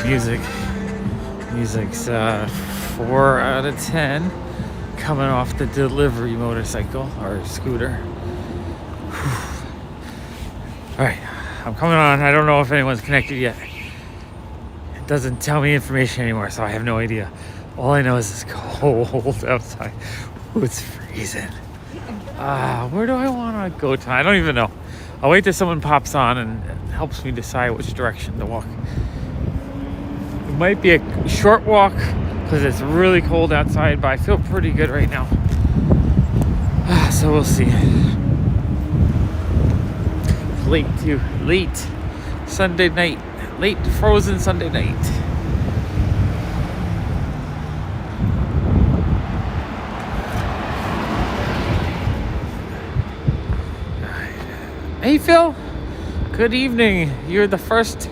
music. Music's 4 out of 10. Coming off the delivery motorcycle or scooter. Alright, I'm coming on. I don't know if anyone's connected yet. It doesn't tell me information anymore, so I have no idea. All I know is it's cold outside. Ooh, it's freezing. Where do I want to go to? I don't even know. I'll wait till someone pops on and helps me decide which direction to walk. It might be a short walk because it's really cold outside, but I feel pretty good right now. So we'll see. Late Sunday night. Late frozen Sunday night. Hey Phil, good evening. You're the first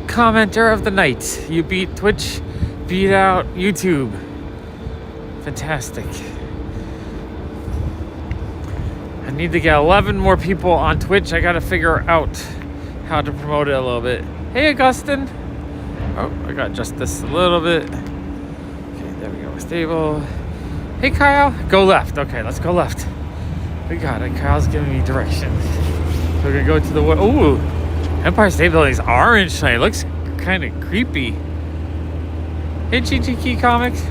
commenter of the night. You beat Twitch, beat out YouTube. Fantastic. I need to get 11 more people on Twitch. I gotta figure out how to promote it a little bit. Hey Augustin. Oh, I got just this a little bit. Okay, there we go, stable. Hey Kyle, go left. Okay, let's go left. We got it. Kyle's giving me directions. So we're gonna go to the ooh, Empire State Building's orange tonight. It looks kind of creepy. Hey GTK Comics.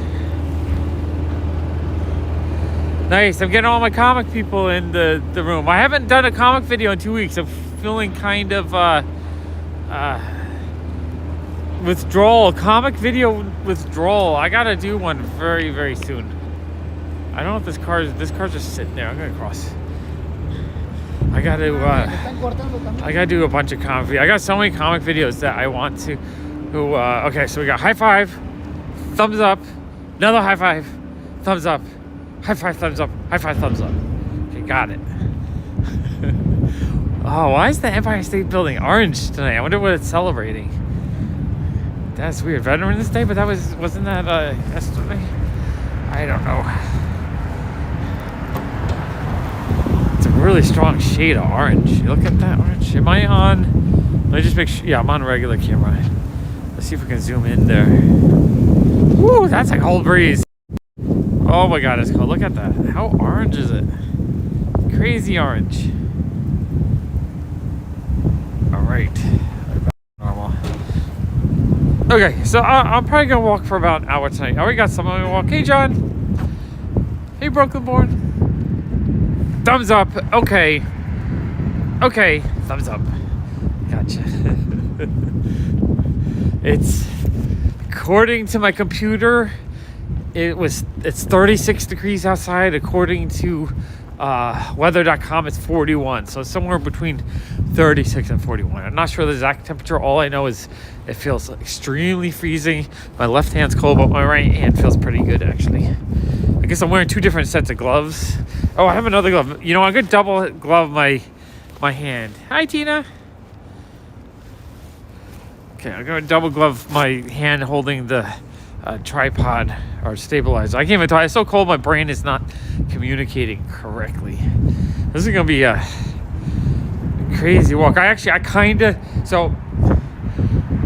Nice. I'm getting all my comic people in the room. I haven't done a comic video in 2 weeks. I'm feeling kind of withdrawal. Comic video withdrawal. I gotta do one very, very soon. I don't know if this car's just sitting there. I'm gonna cross. I gotta do a bunch of comic videos. I got so many comic videos that I want to okay, so we got high five, thumbs up, another high five, thumbs up, high five, thumbs up, high five, thumbs up. Okay, got it. Oh, why is the Empire State Building orange tonight? I wonder what it's celebrating. That's weird. Veterans Day, but that wasn't that yesterday? I don't know. Really strong shade of orange. You look at that orange. Am I on? Let me just make sure. Yeah, I'm on regular camera. Let's see if we can zoom in there. Woo, that's a cold breeze. Oh my god, it's cold. Look at that. How orange is it? Crazy orange. Alright. Normal. Okay, so I'm probably gonna walk for about an hour tonight. I already got someone to walk. Hey, John. Hey, Brooklyn born. Thumbs up. Okay. Okay. Thumbs up. Gotcha. It's according to my computer. It's 36 degrees outside. According to weather.com, it's 41. So somewhere between 36 and 41. I'm not sure the exact temperature. All I know is it feels extremely freezing. My left hand's cold, but my right hand feels pretty good actually. I guess I'm wearing two different sets of gloves. Oh, I have another glove. You know, I'm gonna double glove my hand. Hi, Tina. Okay, I'm gonna double glove my hand holding the tripod or stabilizer. I can't even talk. It's so cold, my brain is not communicating correctly. This is gonna be a crazy walk. My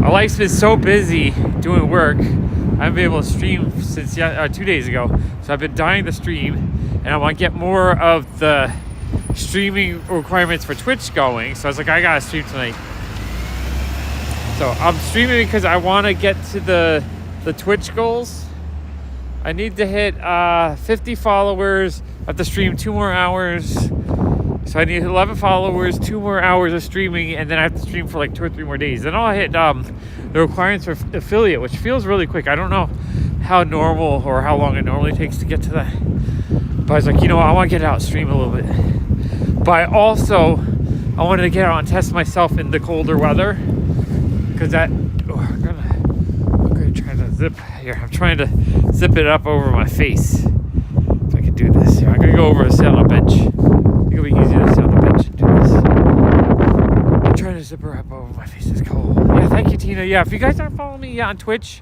life's been so busy doing work. I haven't been able to stream since 2 days ago. So I've been dying to stream, and I want to get more of the streaming requirements for Twitch going. So I was like, I gotta stream tonight. So I'm streaming because I want to get to the Twitch goals. I need to hit 50 followers. I have to stream 2 more hours. So I need 11 followers, 2 more hours of streaming, and then I have to stream for like 2 or 3 more days. Then I'll hit the requirements for affiliate, which feels really quick. I don't know how normal or how long it normally takes to get to that. But I was like, you know what? I want to get out, stream a little bit. But I wanted to get out and test myself in the colder weather. Because I'm gonna try to zip here. I'm trying to zip it up over my face. If I can do this. Here, I'm gonna go over and sit on a bench. I think it'll be easier to sit on the bench and do this. I'm trying to zip her up over my face. It's cold. Yeah, thank you, Tina. Yeah, if you guys aren't following me on Twitch,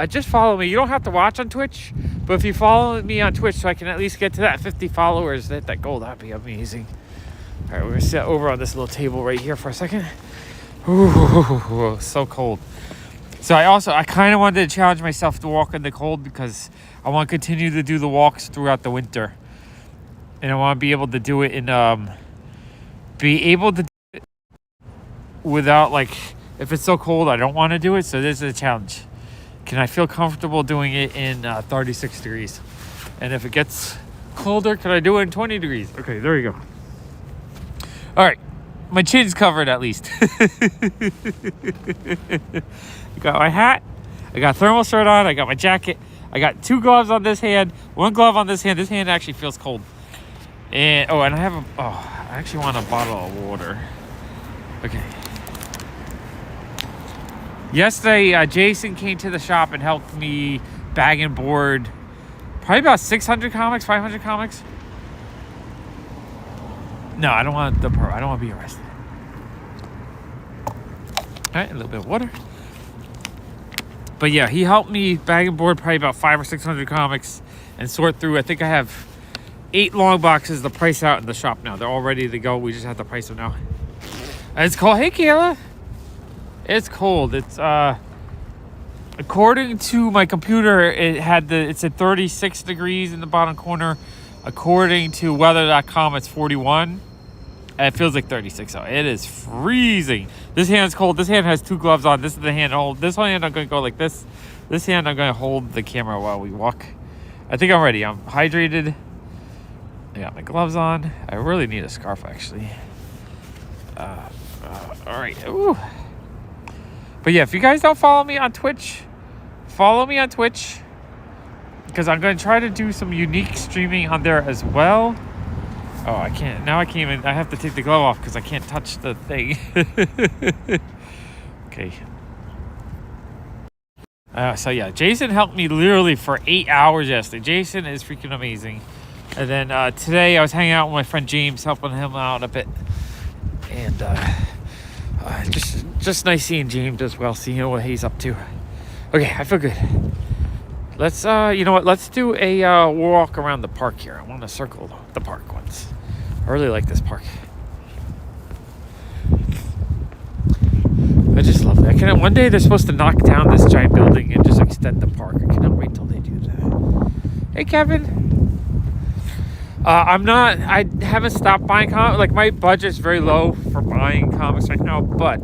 just follow me. You don't have to watch on Twitch, but if you follow me on Twitch so I can at least get to that 50 followers, hit that goal, that'd be amazing. All right, we're gonna sit over on this little table right here for a second. Ooh, so cold. So I kind of wanted to challenge myself to walk in the cold because I want to continue to do the walks throughout the winter. And I want to be able to do it without, like, if it's so cold, I don't want to do it. So this is a challenge. Can I feel comfortable doing it in 36 degrees? And if it gets colder, can I do it in 20 degrees? Okay, there you go. All right. My chin's covered at least. I got my hat. I got a thermal shirt on. I got my jacket. I got 2 gloves on this hand. 1 glove on this hand. This hand actually feels cold. And I actually want a bottle of water. Okay. Yesterday, Jason came to the shop and helped me bag and board probably about 600 comics, 500 comics. No, I don't want to be arrested. All right, a little bit of water. But yeah, he helped me bag and board probably about 500 or 600 comics and sort through. I think I have 8 long boxes to price out in the shop now. They're all ready to go. We just have to price them now. And it's cold. Hey, Kayla. It's cold. It's according to my computer, it's at 36 degrees in the bottom corner. According to weather.com, it's 41. And it feels like 36. So it is freezing. This hand's cold. This hand has 2 gloves on. This is the hand hold. This hand I'm going to go like this. This hand I'm going to hold the camera while we walk. I think I'm ready. I'm hydrated. I got my gloves on. I really need a scarf, actually. All right. Ooh. But yeah, if you guys don't follow me on Twitch, follow me on Twitch. Because I'm going to try to do some unique streaming on there as well. Oh, I can't. Now I can't even. I have to take the glove off because I can't touch the thing. Okay. So yeah, Jason helped me literally for 8 hours yesterday. Jason is freaking amazing. And then today I was hanging out with my friend James, helping him out a bit. And just nice seeing James as well, seeing what he's up to. Okay, I feel good. Let's, you know what? Let's do a walk around the park here. I want to circle the park once. I really like this park. I just love it. One day they're supposed to knock down this giant building and just extend the park. I cannot wait till they do that. Hey, Kevin. I haven't stopped buying comics. Like, my budget's very low for buying comics right now, but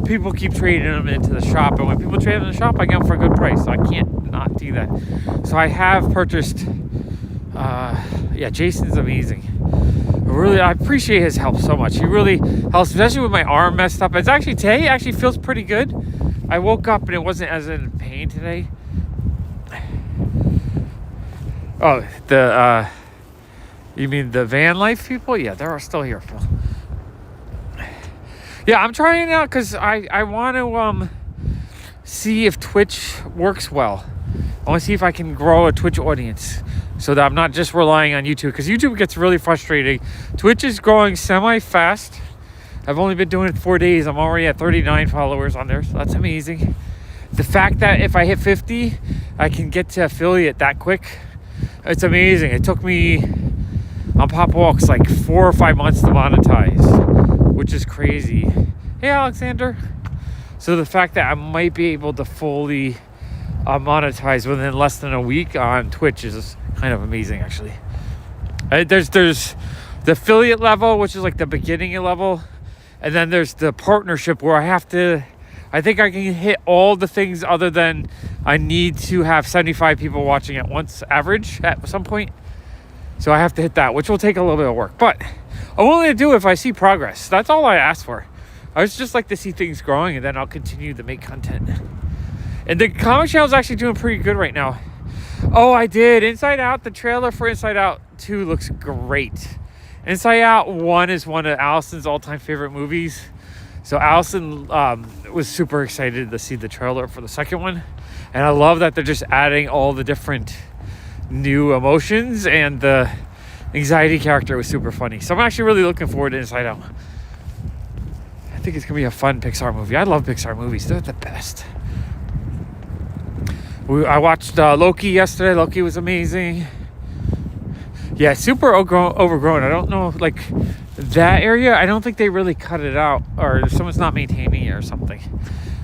people keep trading them into the shop. And when people trade them in the shop, I get them for a good price. So I can't not do that. So I have purchased, yeah, Jason's amazing. I appreciate his help so much. He really helps, especially with my arm messed up. Today it actually feels pretty good. I woke up and it wasn't as in pain today. Oh, you mean the van life people? Yeah, they're still here, Phil. Yeah, I'm trying it out because I want to see if Twitch works well. I want to see if I can grow a Twitch audience so that I'm not just relying on YouTube, because YouTube gets really frustrating. Twitch is growing semi-fast. I've only been doing it 4 days. I'm already at 39 followers on there, so that's amazing. The fact that if I hit 50, I can get to affiliate that quick, it's amazing. It took me on Pop Walks like 4 or 5 months to monetize, which is crazy. Hey, Alexander. So the fact that I might be able to fully monetize within less than a week on Twitch is kind of amazing, actually. There's the affiliate level, which is like the beginning level, and then there's the partnership where I think I can hit all the things other than I need to have 75 people watching at once average at some point. So I have to hit that, which will take a little bit of work, but I'm willing to do it if I see progress. That's all I ask for. I would just like to see things growing, and then I'll continue to make content. And the comic channel is actually doing pretty good right now. Oh, I did. Inside Out, the trailer for Inside Out 2 looks great. Inside Out 1 is one of Allison's all-time favorite movies. So Allison was super excited to see the trailer for the second one. And I love that they're just adding all the different new emotions, and the anxiety character was super funny. So I'm actually really looking forward to Inside Out. I think it's going to be a fun Pixar movie. I love Pixar movies. They're the best. I watched Loki yesterday. Loki was amazing. Yeah, super overgrown. I don't know, like, that area, I don't think they really cut it out, or someone's not maintaining it or something.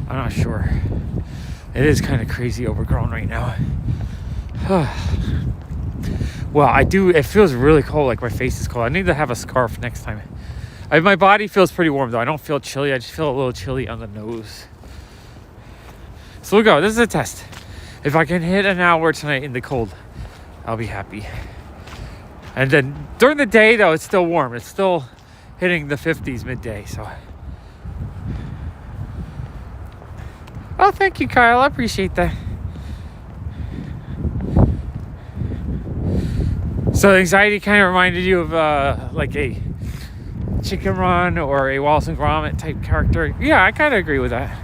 I'm not sure. It is kind of crazy overgrown right now. Well, it feels really cold, like my face is cold. I need to have a scarf next time. My body feels pretty warm though. I don't feel chilly. I just feel a little chilly on the nose. So we'll go. This is a test. If I can hit an hour tonight in the cold, I'll be happy. And then during the day though, it's still warm. It's still hitting the 50s midday, so. Oh, thank you, Kyle. I appreciate that. So anxiety kind of reminded you of like a Chicken Run or a Wallace and Gromit type character. Yeah, I kind of agree with that.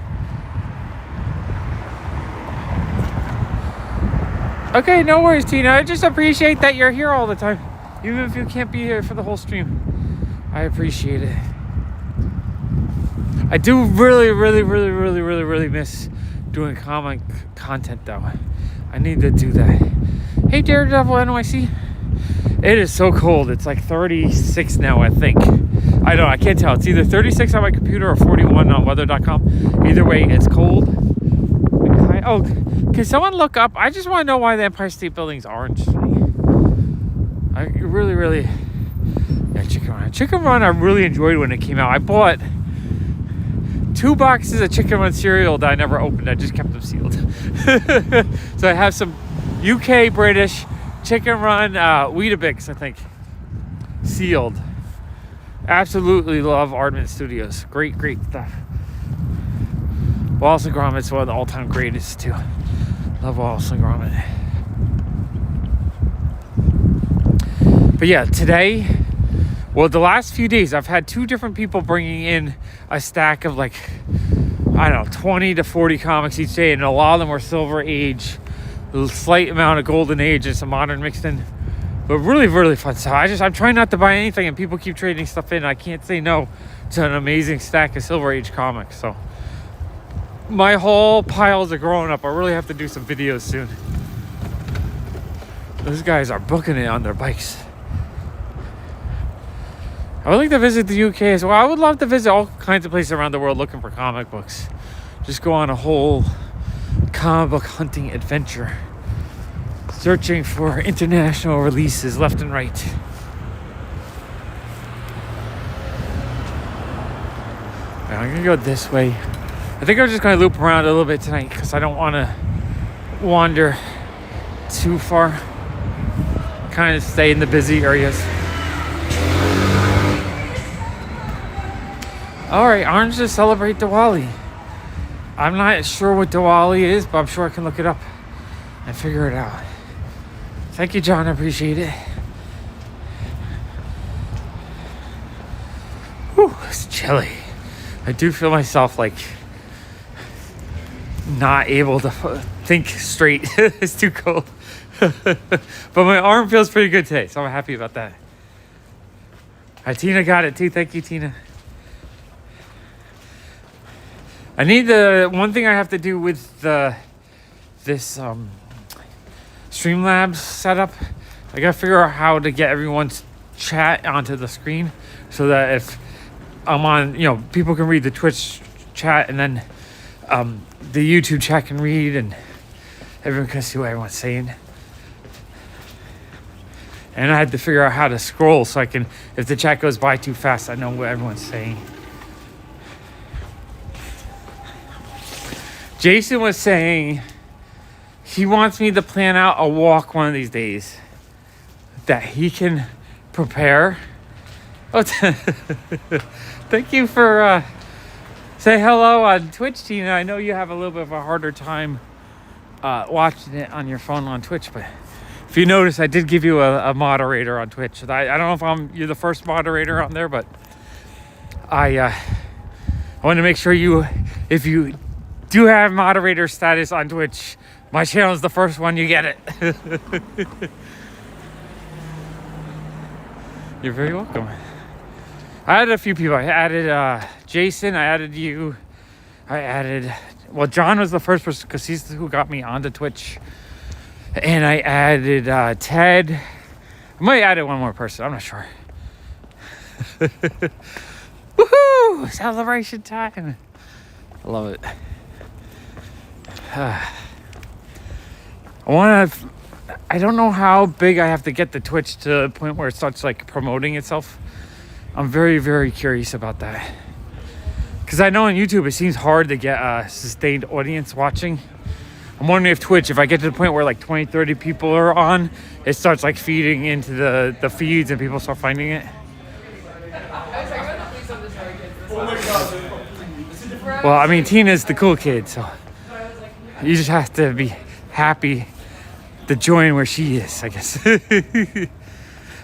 Okay, no worries, Tina. I just appreciate that you're here all the time, even if you can't be here for the whole stream. I appreciate it. I do really miss doing comic content though. I need to do that. Hey, Daredevil NYC. It is so cold. It's like 36 now, I think. I don't know. I can't tell. It's either 36 on my computer or 41 on weather.com. Either way, it's cold. Oh, can someone look up? I just want to know why the Empire State Building's orange to me. I really... Yeah, Chicken Run. Chicken Run I really enjoyed when it came out. I bought 2 boxes of Chicken Run cereal that I never opened. I just kept them sealed. So I have some UK British Chicken Run Weetabix, I think, sealed. Absolutely love Aardman Studios. Great stuff. Wallace and Gromit's one of the all-time greatest too. Love Wallace and Gromit. But yeah, today, well, the last few days, I've had 2 different people bringing in a stack of like, I don't know, 20 to 40 comics each day, and a lot of them were Silver Age, a slight amount of Golden Age and some modern mixed in. But really fun stuff. I'm trying not to buy anything, and people keep trading stuff in. I can't say no to an amazing stack of Silver Age comics. So my whole piles are growing up. I really have to do some videos soon. Those guys are booking it on their bikes. I would like to visit the UK as well. I would love to visit all kinds of places around the world looking for comic books. Just go on a whole comic book hunting adventure, searching for international releases left and right. I'm gonna go this way. I think I'm just gonna loop around a little bit tonight because I don't want to wander too far. Kind of stay in the busy areas. All right, orange to celebrate Diwali. I'm not sure what Diwali is, but I'm sure I can look it up and figure it out. Thank you, John. I appreciate it. Whew, it's chilly. I do feel myself like not able to think straight. It's too cold. But my arm feels pretty good today, so I'm happy about that. Tina got it too. Thank you, Tina. I need one thing I have to do with this Streamlabs setup. I gotta figure out how to get everyone's chat onto the screen so that if I'm on, people can read the Twitch chat and then the YouTube chat can read and everyone can see what everyone's saying. And I had to figure out how to scroll so I can, if the chat goes by too fast, I know what everyone's saying. Jason was saying he wants me to plan out a walk one of these days that he can prepare. Oh, thank you for say hello on Twitch, Tina. I know you have a little bit of a harder time watching it on your phone on Twitch, but if you notice, I did give you a moderator on Twitch. I don't know if you're the first moderator on there, but I want to make sure if you do have moderator status on Twitch, my channel is the first one, you get it. You're very welcome. I added a few people. I added Jason, I added you, John was the first person because he's who got me onto Twitch. And I added Ted. I might add one more person, I'm not sure. Woohoo! Celebration time. I love it. I don't know how big I have to get the Twitch to the point where it starts like promoting itself. I'm very, very curious about that. Because I know on YouTube it seems hard to get a sustained audience watching. I'm wondering if Twitch, if I get to the point where like 20, 30 people are on, it starts like feeding into the feeds and people start finding it. Well, I mean, Tina's the cool kid, so you just have to be happy to join where she is, I guess.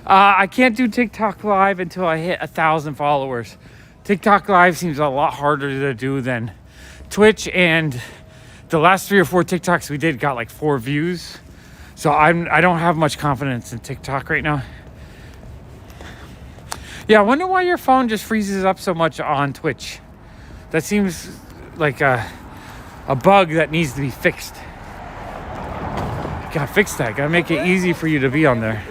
I can't do TikTok live until I hit 1,000 followers. TikTok live seems a lot harder to do than Twitch, and the last 3 or 4 TikToks we did got like 4 views. So I don't have much confidence in TikTok right now. Yeah, I wonder why your phone just freezes up so much on Twitch. That seems like a bug that needs to be fixed. Gotta fix that. Gotta make it easy for you to be on there.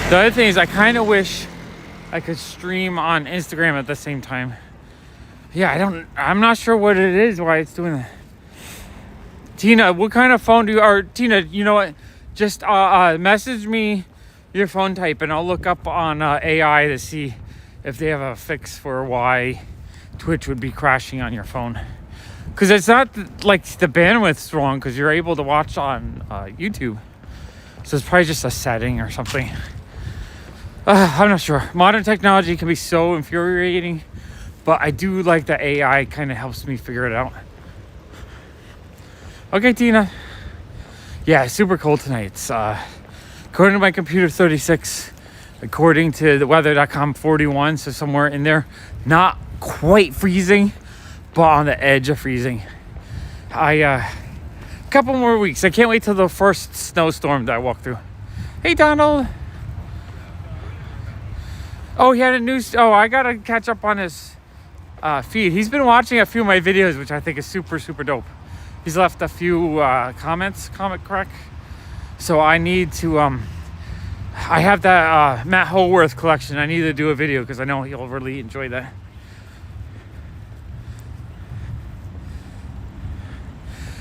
The other thing is I kind of wish I could stream on Instagram at the same time. Yeah, I'm not sure what it is, why it's doing that. Tina, what kind of phone do you, or Tina, you know what? Just message me your phone type and I'll look up on AI to see if they have a fix for why Twitch would be crashing on your phone. Because it's not like the bandwidth's wrong, because you're able to watch on YouTube. So it's probably just a setting or something. I'm not sure. Modern technology can be so infuriating, but I do like that AI kind of helps me figure it out. Okay, Tina. Yeah, it's super cold tonight. It's according to my computer, 36. According to the weather.com, 41. So somewhere in there, not quite freezing, but on the edge of freezing. A couple more weeks. I can't wait till the first snowstorm that I walk through. Hey, Donald. Oh, he had a new... Oh, I gotta catch up on his feed. He's been watching a few of my videos, which I think is super, super dope. He's left a few comments, comment crack. So I need to... I have that Matt Holworth collection. I need to do a video because I know he'll really enjoy that.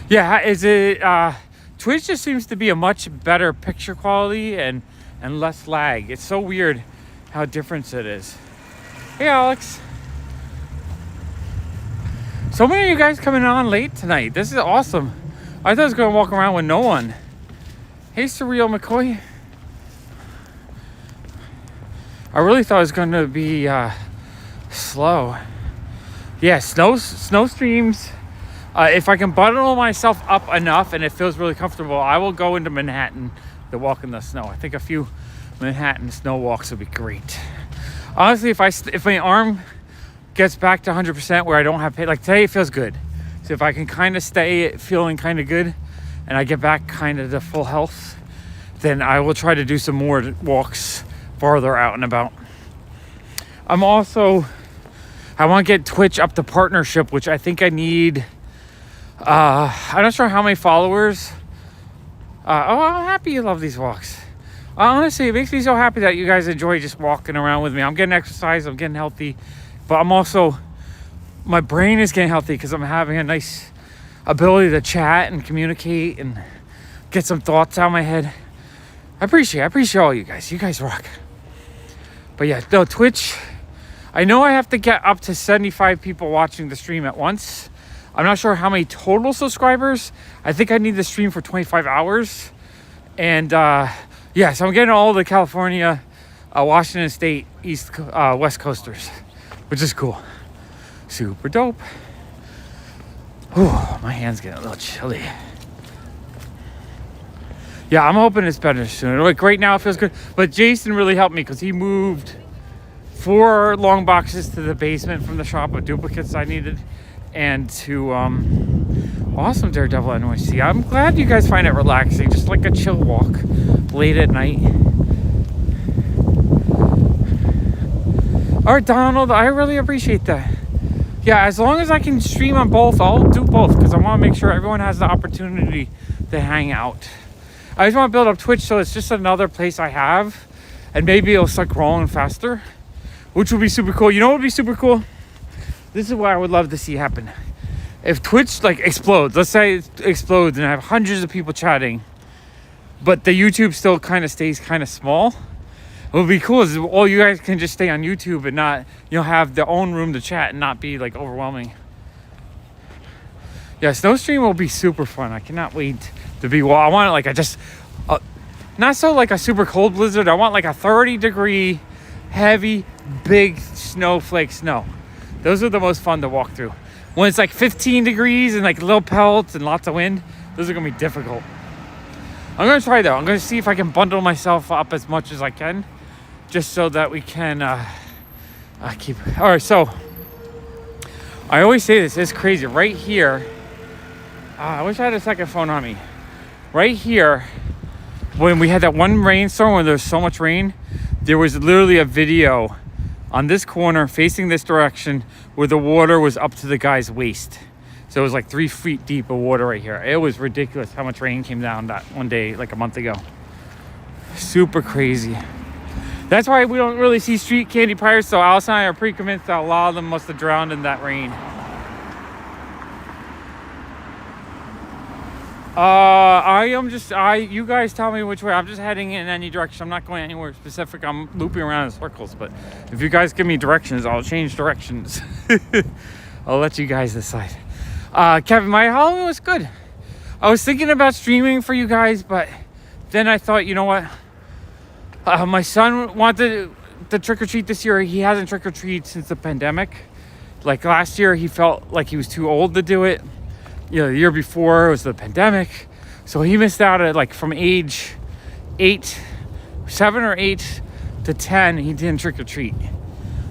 Yeah, is it... Twitch just seems to be a much better picture quality and less lag. It's so weird how different it is. Hey, Alex. So many of you guys coming on late tonight. This is awesome. I thought I was going to walk around with no one. Hey, Surreal McCoy. I really thought it was going to be slow. Yeah, snow streams. If I can bundle myself up enough and it feels really comfortable, I will go into Manhattan to walk in the snow. I think a few Manhattan snow walks would be great. Honestly, if my arm gets back to 100% where I don't have pain, like today it feels good. So if I can kind of stay feeling kind of good and I get back kind of to full health, then I will try to do some more walks farther out and about. I want to get Twitch up to partnership, which I think I need. I'm not sure how many followers. I'm happy you love these walks. Honestly, it makes me so happy that you guys enjoy just walking around with me. I'm getting exercise, I'm getting healthy, but I'm also, my brain is getting healthy because I'm having a nice ability to chat and communicate and get some thoughts out of my head. I appreciate all you guys. You guys rock. But yeah, no, Twitch, I know I have to get up to 75 people watching the stream at once. I'm not sure how many total subscribers. I think I need to stream for 25 hours. And yeah, so I'm getting all the California, Washington State, West Coasters, which is cool. Super dope. Ooh, my hand's getting a little chilly. Yeah, I'm hoping it's better soon. Like right now it feels good. But Jason really helped me because he moved 4 long boxes to the basement from the shop of duplicates I needed. And to awesome Daredevil NYC. I'm glad you guys find it relaxing, just like a chill walk late at night. All right, Donald, I really appreciate that. Yeah, as long as I can stream on both, I'll do both because I want to make sure everyone has the opportunity to hang out. I just want to build up Twitch so it's just another place I have, and maybe it'll start growing faster. which would be super cool. You know what would be super cool? This is what I would love to see happen. If Twitch like explodes, let's say it explodes and I have hundreds of people chatting, but the YouTube still kind of stays kind of small. What would be cool is all you guys can just stay on YouTube and not, have their own room to chat and not be like overwhelming. Yeah, snow stream will be super fun. I cannot wait to be. Well, I want it like not so like a super cold blizzard. I want like a 30-degree, heavy, big snowflake snow. Those are the most fun to walk through. When it's like 15 degrees and like little pelts and lots of wind, those are gonna be difficult. I'm gonna try though. I'm gonna see if I can bundle myself up as much as I can, just so that we can keep. All right, so I always say this. It's crazy. Right here, I wish I had a second phone on me. Right here, when we had that one rainstorm when there was so much rain, there was literally a video on this corner facing this direction where the water was up to the guy's waist. So it was like 3 feet deep of water right here. It was ridiculous how much rain came down that one day, like a month ago. Super crazy. That's why we don't really see street candy pirates. So Alice and I are pretty convinced that a lot of them must have drowned in that rain. You guys tell me which way. I'm just heading in any direction. I'm not going anywhere specific. I'm looping around in circles, but if you guys give me directions, I'll change directions. I'll let you guys decide. Kevin, my Halloween was good. I was thinking about streaming for you guys, but then I thought, you know what? My son wanted the trick-or-treat this year. He hasn't trick-or-treated since the pandemic. Like last year, he felt like he was too old to do it. The year before it was the pandemic. So he missed out at like from age 7 or 8 to 10, he didn't trick-or-treat.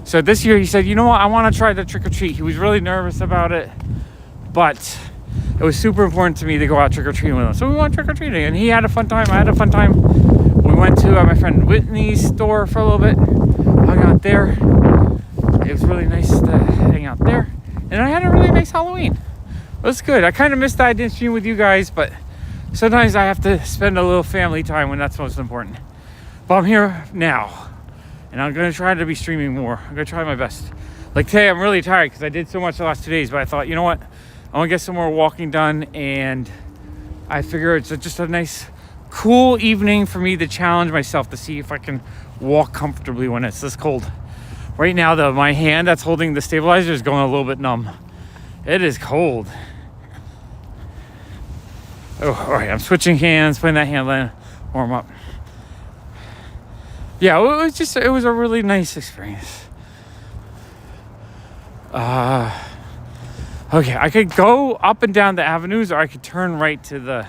So this year he said, you know what? I want to try the trick-or-treat. He was really nervous about it, but it was super important to me to go out trick-or-treating with him. So we went trick-or-treating and he had a fun time. I had a fun time. We went to my friend Whitney's store for a little bit, hung out there. It was really nice to hang out there. And I had a really nice Halloween. It was good. I kind of missed that I didn't stream with you guys, but sometimes I have to spend a little family time when that's most important. But I'm here now, and I'm going to try to be streaming more. I'm going to try my best. Like today, I'm really tired because I did so much the last 2 days, but I thought, you know what? I want to get some more walking done, and I figure it's just a nice, cool evening for me to challenge myself to see if I can walk comfortably when it's this cold. Right now, though, my hand that's holding the stabilizer is going a little bit numb. It is cold. Oh, all right, I'm switching hands, putting that hand in, warm up. Yeah, it was a really nice experience. Okay, I could go up and down the avenues, or I could turn right to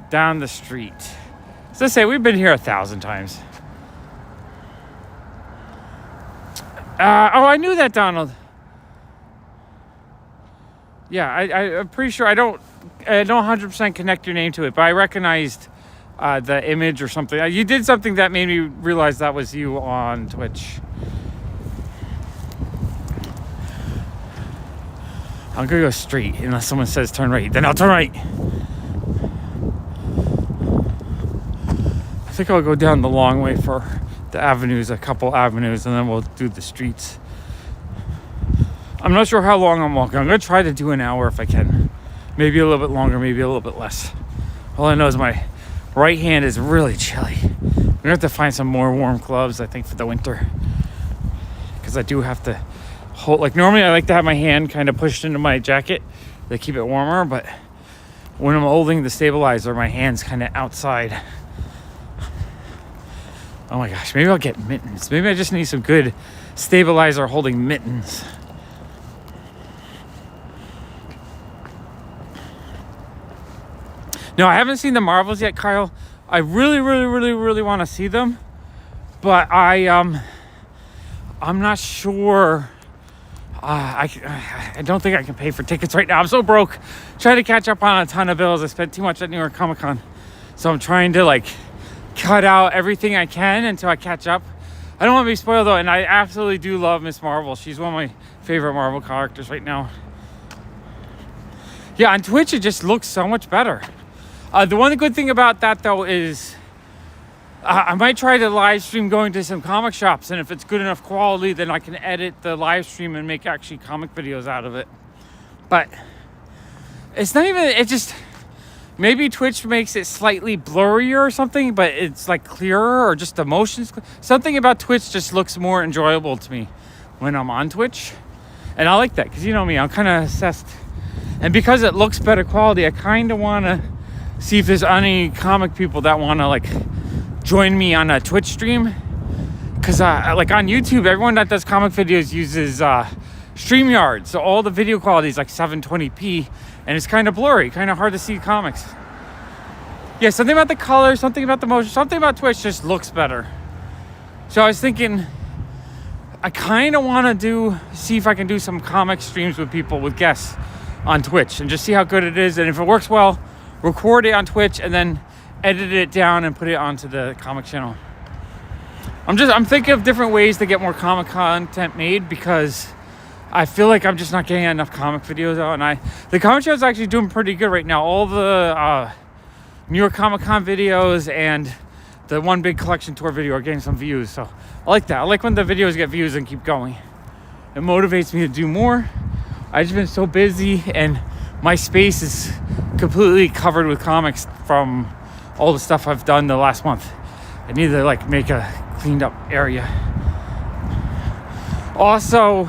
down the street. So let's say we've been here 1,000 times. I knew that, Donald. Yeah, I'm pretty sure I don't 100% connect your name to it, but I recognized the image or something. You did something that made me realize that was you on Twitch. I'm gonna go straight unless someone says turn right. Then I'll turn right. I think I'll go down the long way for the avenues, a couple avenues, and then we'll do the streets. I'm not sure how long I'm walking. I'm going to try to do an hour if I can. Maybe a little bit longer, maybe a little bit less. All I know is my right hand is really chilly. I'm going to have to find some more warm gloves, I think, for the winter. Because I do have to hold... Like, normally I like to have my hand kind of pushed into my jacket to keep it warmer. But when I'm holding the stabilizer, my hand's kind of outside. Oh my gosh, maybe I'll get mittens. Maybe I just need some good stabilizer holding mittens. No, I haven't seen the Marvels yet, Kyle. I really want to see them, but I'm not sure. I don't think I can pay for tickets right now. I'm so broke. Trying to catch up on a ton of bills. I spent too much at New York Comic Con, so I'm trying to cut out everything I can until I catch up. I don't want to be spoiled though, and I absolutely do love Miss Marvel. She's one of my favorite Marvel characters right now. Yeah, on Twitch it just looks so much better. The one good thing about that though is I might try to live stream going to some comic shops, and if it's good enough quality, then I can edit the live stream and make actually comic videos out of it. But it's not even, it just, maybe Twitch makes it slightly blurrier or something, but it's like clearer, or just the motions. Something about Twitch just looks more enjoyable to me when I'm on Twitch. And I like that, because you know me, I'm kind of obsessed. And because it looks better quality, I kind of want to see if there's any comic people that want to like join me on a Twitch stream. Because like on YouTube, everyone that does comic videos uses StreamYard. So all the video quality is like 720p. And it's kind of blurry, kind of hard to see comics. Yeah, something about the color, something about the motion, something about Twitch just looks better. So I was thinking, I kind of want to see if I can do some comic streams with people, with guests on Twitch, and just see how good it is. And if it works well, record it on Twitch and then edit it down and put it onto the comic channel. I'm thinking of different ways to get more comic content made, because I feel like I'm just not getting enough comic videos out. And the comic channel is actually doing pretty good right now. All the New York Comic Con videos and the One Big Collection Tour video are getting some views. So I like that. I like when the videos get views and keep going. It motivates me to do more. I've just been so busy, and my space is completely covered with comics from all the stuff I've done the last month. I need to like make a cleaned up area. Also,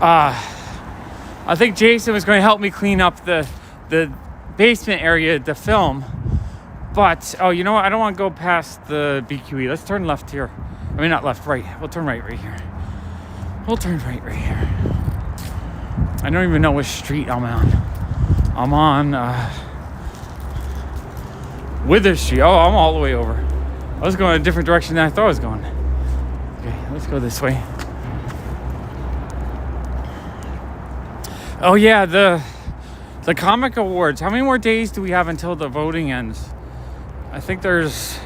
I think Jason was going to help me clean up the basement area to film. But, oh, you know what? I don't want to go past the BQE. Let's turn left here. I mean, not left, right. We'll turn right here. We'll turn right here. I don't even know which street I'm on. I'm on Wythe Street. Oh, I'm all the way over. I was going a different direction than I thought I was going. Okay, let's go this way. Oh yeah, the comic awards. How many more days do we have until the voting ends? I think there's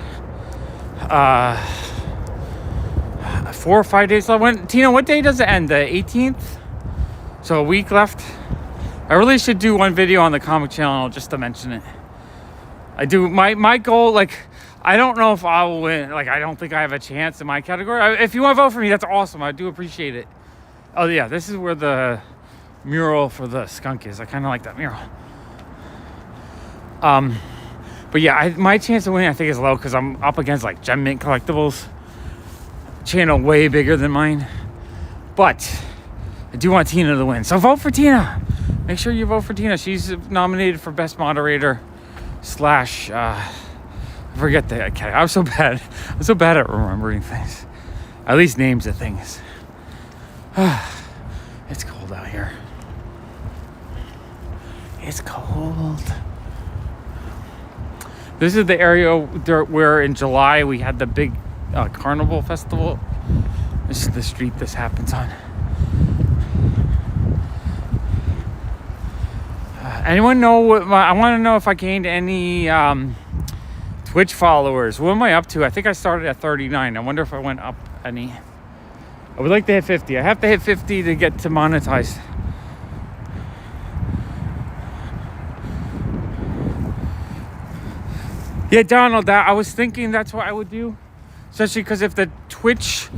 4 or 5 days left. Tina, what day does it end? The 18th? So a week left. I really should do one video on the comic channel just to mention it. I do. My goal, like, I don't know if I will win. Like, I don't think I have a chance in my category. If you want to vote for me, that's awesome. I do appreciate it. Oh yeah, this is where the mural for the skunk is. I kind of like that mural. But yeah, my chance of winning I think is low, because I'm up against like Gem Mint Collectibles channel, way bigger than mine. But I do want Tina to win, so vote for Tina. Make sure you vote for Tina. She's nominated for best moderator / I forget the category. I'm so bad at remembering things, at least names of things. It's cold out here. It's cold. This is the area where in July we had the big carnival festival. This is the street this happens on. Anyone know what I want to know if I gained any Twitch followers. What am I up to? I think I started at 39. I wonder if I went up any. I would like to hit 50. I have to hit 50 to get to monetize. Yeah, Donald, I was thinking that's what I would do. Especially because if the Twitch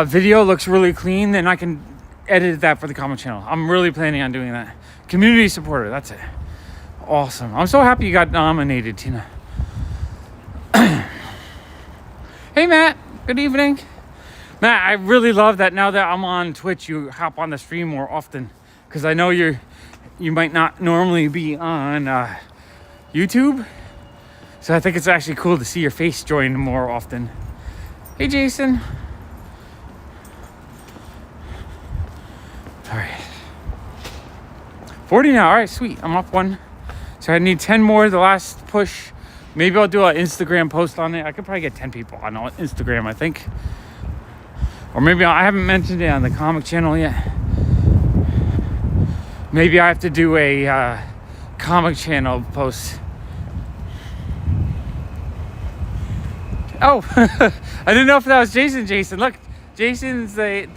video looks really clean, then I can edit that for the comic channel. I'm really planning on doing that. Community supporter, that's it. Awesome. I'm so happy you got nominated, Tina. Hey, Matt. Good evening. Matt, I really love that now that I'm on Twitch, you hop on the stream more often. Because I know you might not normally be on YouTube. So I think it's actually cool to see your face join more often. Hey, Jason. All right. 40 now. All right, sweet. I'm up one. So I need 10 more, the last push. Maybe I'll do an Instagram post on it. I could probably get 10 people on Instagram, I think. Or maybe I haven't mentioned it on the comic channel yet. Maybe I have to do a comic channel post. Oh, I didn't know if that was Jason. Jason, look. Jason's the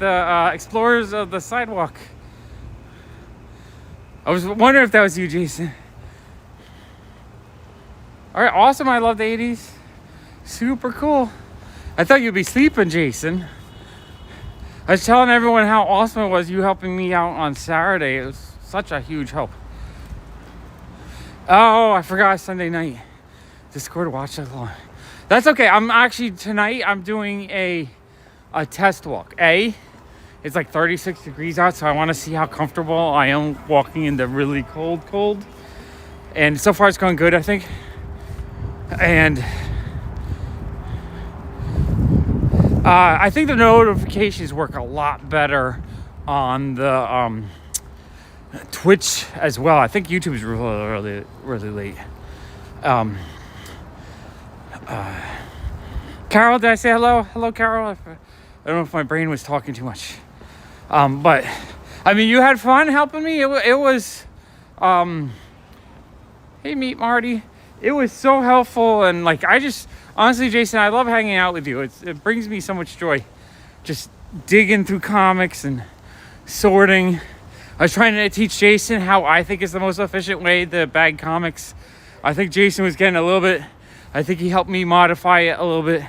explorers of the sidewalk. I was wondering if that was you, Jason. All right, awesome. I love the 80s. Super cool. I thought you'd be sleeping, Jason. I was telling everyone how awesome it was you helping me out on Saturday. It was such a huge help. Oh, I forgot Sunday night. Discord watch along. That's okay. I'm actually tonight I'm doing a test walk. It's like 36 degrees out, so I want to see how comfortable I am walking in the really cold. And so far it's going good, I think. And I think the notifications work a lot better on the Twitch as well. I think YouTube is really late. Carol, did I say hello? Hello, Carol. I don't know if my brain was talking too much. But I mean, you had fun helping me. It was. Hey, Meet Marty. It was so helpful, and like I just honestly, Jason, I love hanging out with you. It brings me so much joy, just digging through comics and sorting. I was trying to teach Jason how I think is the most efficient way to bag comics. I think Jason was getting a little bit. I think he helped me modify it a little bit.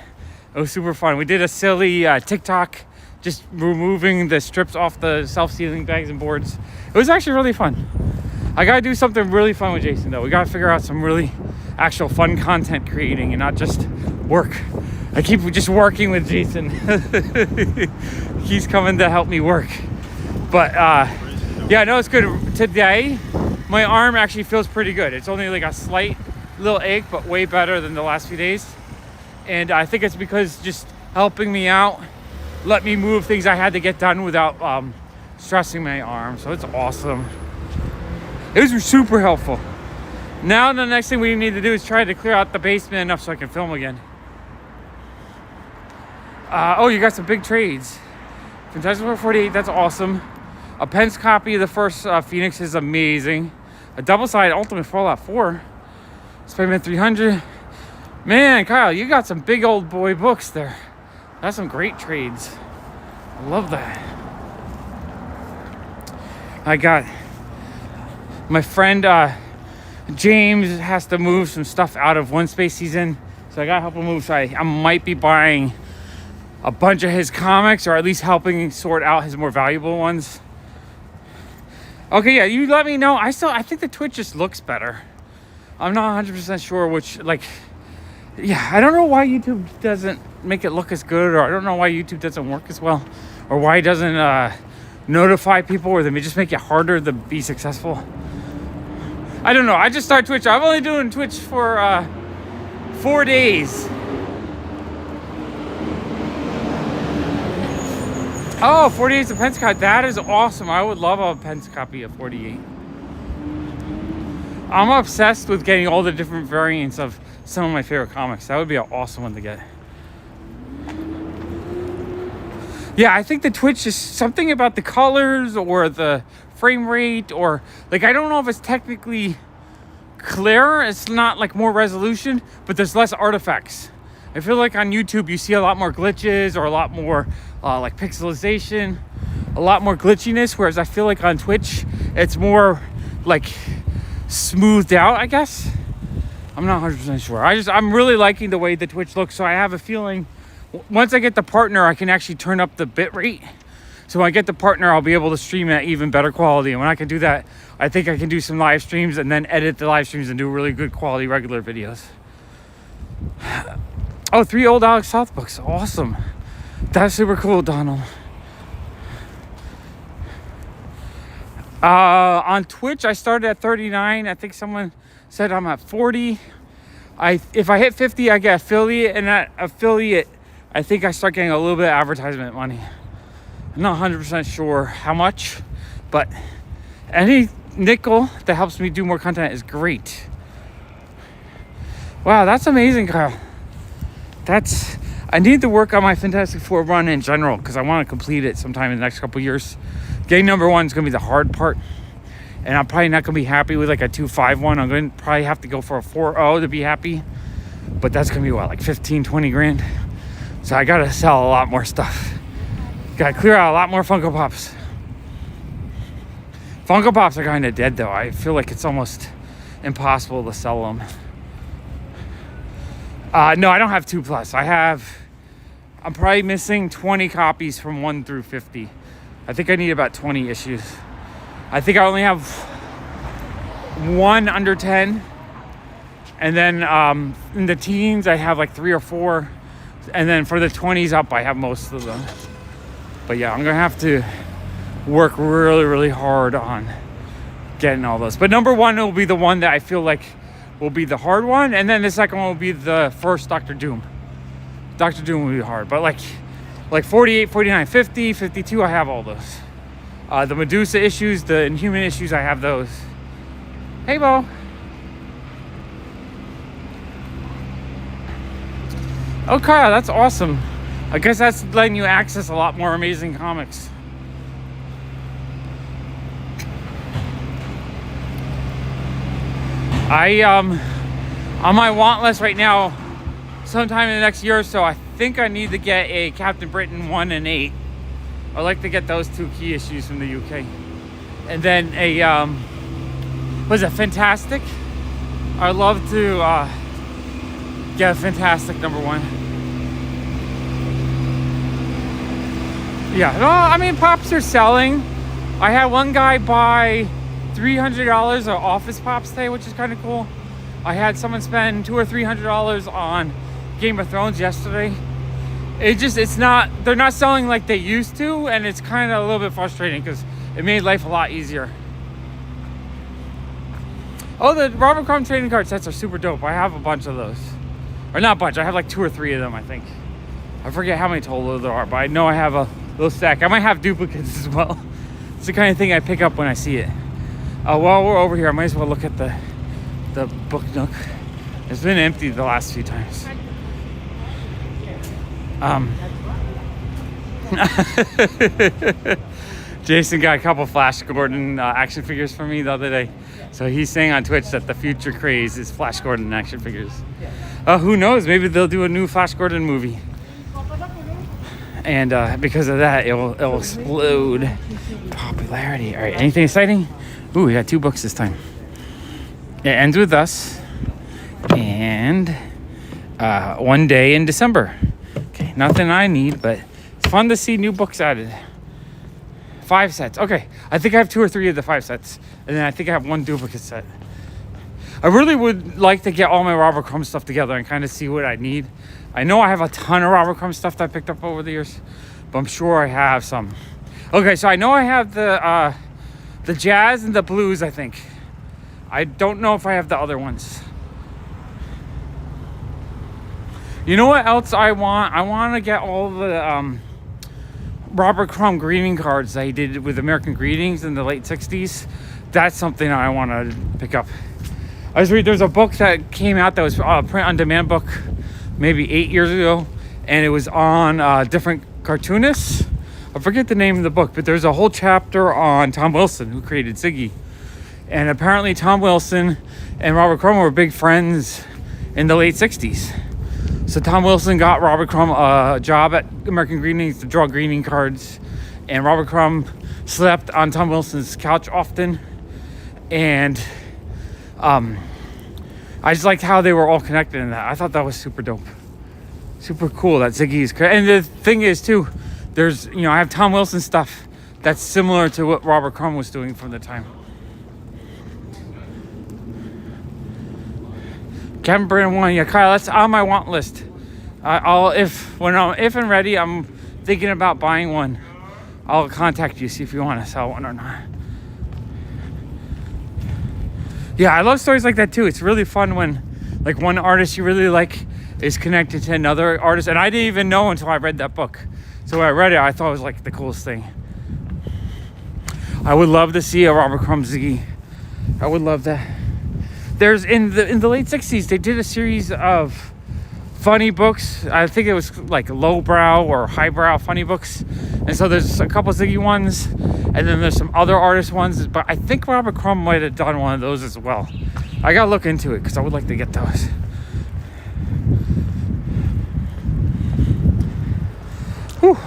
It was super fun. We did a silly TikTok, just removing the strips off the self-sealing bags and boards. It was actually really fun. I gotta do something really fun with Jason though. We gotta figure out some really actual fun content creating and not just work. I keep just working with Jason. He's coming to help me work. But yeah, no, it's good. Today, my arm actually feels pretty good. It's only like a slight little ache, but way better than the last few days. And I think it's because just helping me out, let me move things I had to get done without stressing my arm. So it's awesome. It was super helpful. Now the next thing we need to do is try to clear out the basement enough so I can film again. Oh, you got some big trades. Fantastic Four 48, that's awesome. A Pence copy of the first Phoenix is amazing. A double-sided Ultimate Fallout 4. Spider-Man 300. Man, Kyle, you got some big old boy books there. That's some great trades. I love that. I got my friend James has to move some stuff out of one space he's in. So I gotta help him move. So I might be buying a bunch of his comics, or at least helping sort out his more valuable ones. Okay, yeah, you let me know. I think the Twitch just looks better. I'm not 100% sure which, like, yeah, I don't know why YouTube doesn't make it look as good, or I don't know why YouTube doesn't work as well, or why it doesn't notify people, or they may just make it harder to be successful. I don't know. I just started Twitch. I'm only doing Twitch for 4 days. Oh, 48 is a Pence copy. That is awesome. I would love a Pence copy of 48. I'm obsessed with getting all the different variants of some of my favorite comics. That would be an awesome one to get. Yeah, I think the Twitch is something about the colors or the frame rate, or like, I don't know if it's technically clear. It's not like more resolution, but there's less artifacts. I feel like on YouTube you see a lot more glitches, or a lot more like pixelization, a lot more glitchiness, whereas I feel like on Twitch it's more like smoothed out, I guess. I'm not 100% sure. I'm really liking the way the Twitch looks, so I have a feeling once I get the partner, I can actually turn up the bit rate. So when I get the partner, I'll be able to stream at even better quality. And when I can do that, I think I can do some live streams and then edit the live streams and do really good quality regular videos. Oh, 3 old Alex South books. Awesome. That's super cool, Donald. On Twitch, I started at 39. I think someone said I'm at 40. If I hit 50, I get affiliate, and that affiliate, I think I start getting a little bit of advertisement money. I'm not 100% sure how much, but any nickel that helps me do more content is great. Wow, that's amazing, Kyle. I need to work on my Fantastic Four run in general, because I want to complete it sometime in the next couple years. Getting number 1 is going to be the hard part, and I'm probably not going to be happy with like a 2.51. I'm going to probably have to go for a 4.0 to be happy, but that's going to be what, like 15-20 grand. So I got to sell a lot more stuff. Got to clear out a lot more Funko Pops. Funko Pops are kind of dead though. I feel like it's almost impossible to sell them. No, I don't have 2+. I'm probably missing 20 copies from 1 through 50. I think I need about 20 issues. I think I only have one under 10. And then in the teens, I have like 3 or 4. And then for the 20s up, I have most of them. But yeah, I'm going to have to work really, really hard on getting all those. But number 1 will be the one that I feel like will be the hard one. And then the second one will be the first Doctor Doom. Doctor Doom will be hard. But like 48, 49, 50, 52, I have all those. The Medusa issues, the Inhuman issues, I have those. Hey, Bo. Oh, Kyle, that's awesome. I guess that's letting you access a lot more amazing comics. On my want list right now, sometime in the next year or so, I think I need to get a Captain Britain 1 and 8. I'd like to get those 2 key issues from the UK. And then was it Fantastic? I'd love to get a Fantastic number 1. Yeah, no, I mean, Pops are selling. I had one guy buy $300 of Office Pops today, which is kind of cool. I had someone spend $200 or $300 on Game of Thrones yesterday. They're not selling like they used to, and it's kind of a little bit frustrating because it made life a lot easier. Oh, the Robert Crumb trading card sets are super dope. I have a bunch of those. Or not a bunch, I have like 2 or 3 of them, I think. I forget how many total there are, but I know I have a little stack. I might have duplicates as well. It's the kind of thing I pick up when I see it. While we're over here, I might as well look at the book nook. It's been empty the last few times. Jason got a couple Flash Gordon action figures for me the other day. So he's saying on Twitch that the future craze is Flash Gordon action figures. Who knows? Maybe they'll do a new Flash Gordon movie. And because of that, it'll explode in popularity. All right, anything exciting? Ooh, we got 2 books this time. It ends with us. And One Day in December. Okay, nothing I need, but it's fun to see new books added. 5 sets. Okay, I think I have 2 or 3 of the 5 sets. And then I think I have 1 duplicate set. I really would like to get all my Robert Crumb stuff together and kind of see what I need. I know I have a ton of Robert Crumb stuff that I picked up over the years, but I'm sure I have some. Okay, so I know I have the jazz and the blues, I think. I don't know if I have the other ones. You know what else I want? I want to get all the Robert Crumb greeting cards that he did with American Greetings in the late 60s. That's something I want to pick up. I was reading, there's a book that came out that was a print-on-demand book maybe 8 years ago, and it was on different cartoonists. I forget the name of the book, but there's a whole chapter on Tom Wilson, who created Ziggy. And apparently Tom Wilson and Robert Crumb were big friends in the late 60s. So Tom Wilson got Robert Crumb a job at American Greetings to draw greeting cards, and Robert Crumb slept on Tom Wilson's couch often. And I just liked how they were all connected in that. I thought that was super dope. Super cool that Ziggy is... And the thing is, too, there's, I have Tom Wilson stuff that's similar to what Robert Crumb was doing from the time. Captain Britain 1. Yeah, Kyle, that's on my want list. If and ready, I'm thinking about buying one. I'll contact you, see if you want to sell one or not. Yeah, I love stories like that too. It's really fun when like one artist you really like is connected to another artist. And I didn't even know until I read that book. So when I read it, I thought it was like the coolest thing. I would love to see a Robert Crumb Ziggy. I would love that. There's in the late 60s, they did a series of funny books. I think it was like lowbrow or highbrow funny books. And so there's a couple Ziggy ones, and then there's some other artist ones. But I think Robert Crumb might have done one of those as well. I gotta look into it because I would like to get those. Whew.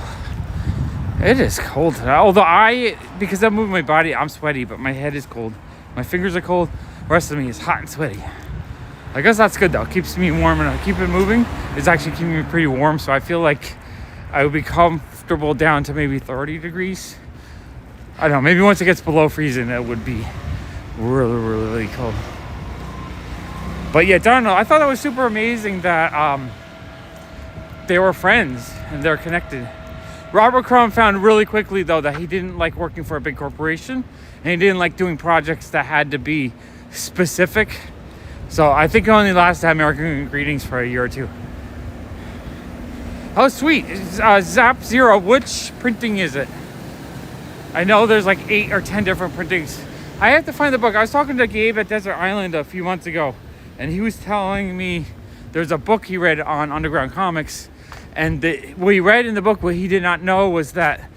It is cold today. Although because I'm moving my body, I'm sweaty, but my head is cold. My fingers are cold. The rest of me is hot and sweaty. I guess that's good though. It keeps me warm, and I keep it moving. It's actually keeping me pretty warm, so I feel like I would be comfortable down to maybe 30 degrees. I don't know, maybe once it gets below freezing, it would be really, really, really cold. But yeah, Donald, I thought that was super amazing that they were friends and they're connected. Robert Crumb found really quickly, though, that he didn't like working for a big corporation, and he didn't like doing projects that had to be specific. So I think he only lasted American Greetings for a year or two. Oh, sweet. Zap Zero, which printing is it? I know there's like 8 or 10 different printings. I have to find the book. I was talking to Gabe at Desert Island a few months ago, and he was telling me there's a book he read on underground comics. And what he read in the book, what he did not know was that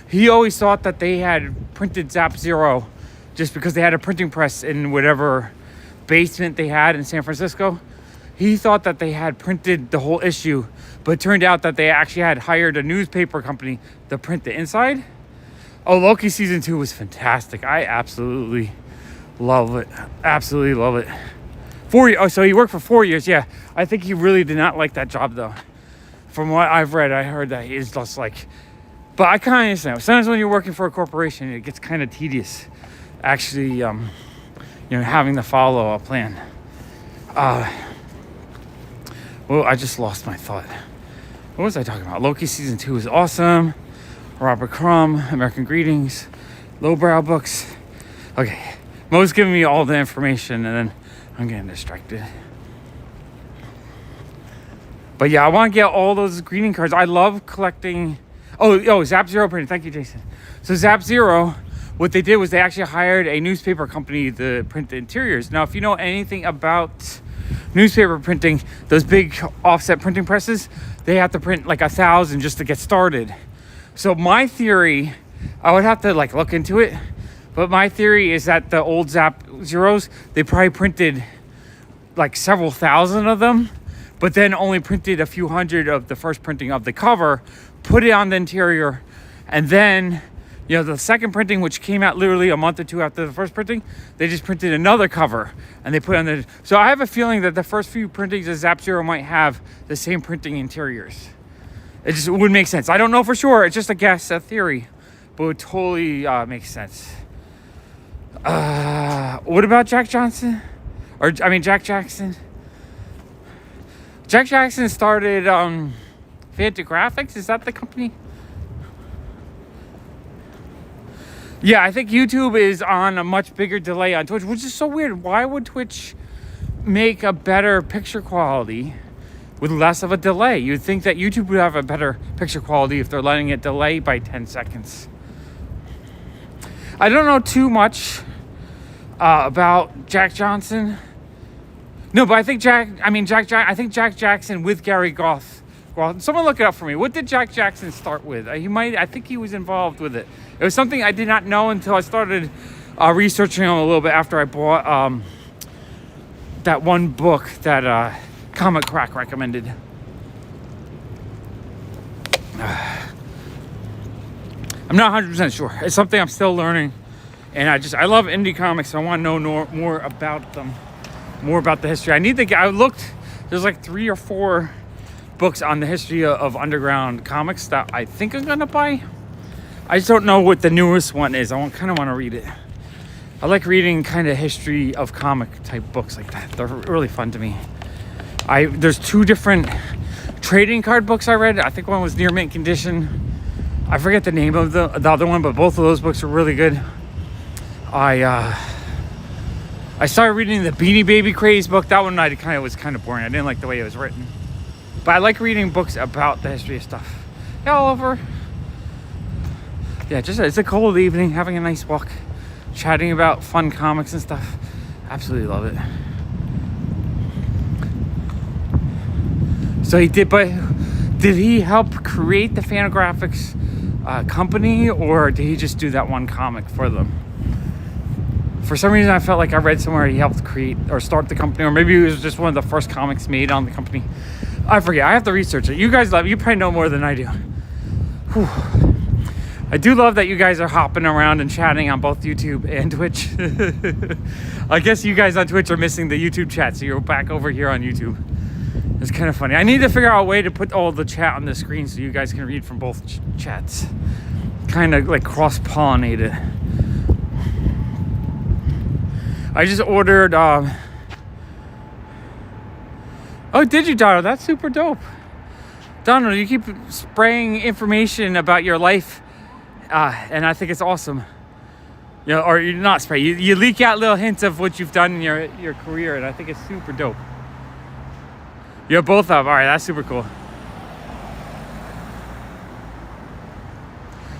he always thought that they had printed Zap Zero just because they had a printing press in whatever basement they had in San Francisco. He thought that they had printed the whole issue, but it turned out that they actually had hired a newspaper company to print the inside. Oh, Loki season 2 was fantastic. I absolutely love it. Absolutely love it. 4 years. Oh, so he worked for 4 years. Yeah, I think he really did not like that job, though. From what I've read, I heard that he's just like. But I kind of understand. Sometimes when you're working for a corporation, it gets kind of tedious, actually, having to follow a plan. Well, I just lost my thought. What was I talking about? Loki season 2 is awesome. Robert Crumb, American Greetings, lowbrow books. Okay, Mo's giving me all the information, and then I'm getting distracted. But yeah, I want to get all those greeting cards. I love collecting. Oh, Zap Zero printing. Thank you, Jason. So Zap Zero, what they did was they actually hired a newspaper company to print the interiors. Now, if you know anything about newspaper printing, those big offset printing presses, they have to print like 1,000 just to get started. So my theory, I would have to like look into it, but my theory is that the old Zap Zeros, they probably printed like several thousand of them, but then only printed a few hundred of the first printing of the cover, put it on the interior, and then, the second printing, which came out literally a month or two after the first printing, they just printed another cover, and they put it on the. So I have a feeling that the first few printings of Zap Zero might have the same printing interiors. It just would make sense. I don't know for sure. It's just a guess, a theory, but it would totally make sense. What about Jack Johnson? Jack Jackson. Jack Jackson started Fantagraphics. Is that the company? Yeah, I think YouTube is on a much bigger delay on Twitch, which is so weird. Why would Twitch make a better picture quality with less of a delay? You'd think that YouTube would have a better picture quality if they're letting it delay by 10 seconds. I don't know too much about Jack Johnson. No, but I think I think Jack Jackson with Gary Goth. Well, someone look it up for me. What did Jack Jackson start with? I think he was involved with it. It was something I did not know until I started researching him a little bit after I bought that one book that Comic Crack recommended. I'm not 100% sure. It's something I'm still learning. And I love indie comics, so I want to know more about them. More about the history. I looked, there's like 3 or 4 books on the history of underground comics that I think I'm gonna buy. I just don't know what the newest one is. I kind of want to read it. I like reading kind of history of comic type books like that. They're really fun to me. There's 2 different trading card books I read. I think one was near mint condition. I forget the name of the other one, but both of those books are really good. I started reading the Beanie Baby Craze book. That one was kind of boring. I didn't like the way it was written. But I like reading books about the history of stuff. Yeah, Oliver. Yeah, it's a cold evening, having a nice walk, chatting about fun comics and stuff. Absolutely love it. So did he help create the Fantagraphics company, or did he just do that one comic for them? For some reason, I felt like I read somewhere he helped create or start the company, or maybe it was just one of the first comics made on the company. I forget. I have to research it. You guys you probably know more than I do. Whew. I do love that you guys are hopping around and chatting on both YouTube and Twitch. I guess you guys on Twitch are missing the YouTube chat, so you're back over here on YouTube. It's kind of funny. I need to figure out a way to put all the chat on the screen so you guys can read from both chats. Kind of like cross-pollinate it. I just ordered... Oh, did you, Donald? That's super dope. Donald, you keep spraying information about your life, and I think it's awesome. You know, or you're not spray. You leak out little hints of what you've done in your career, and I think it's super dope. You're both up. All right, that's super cool.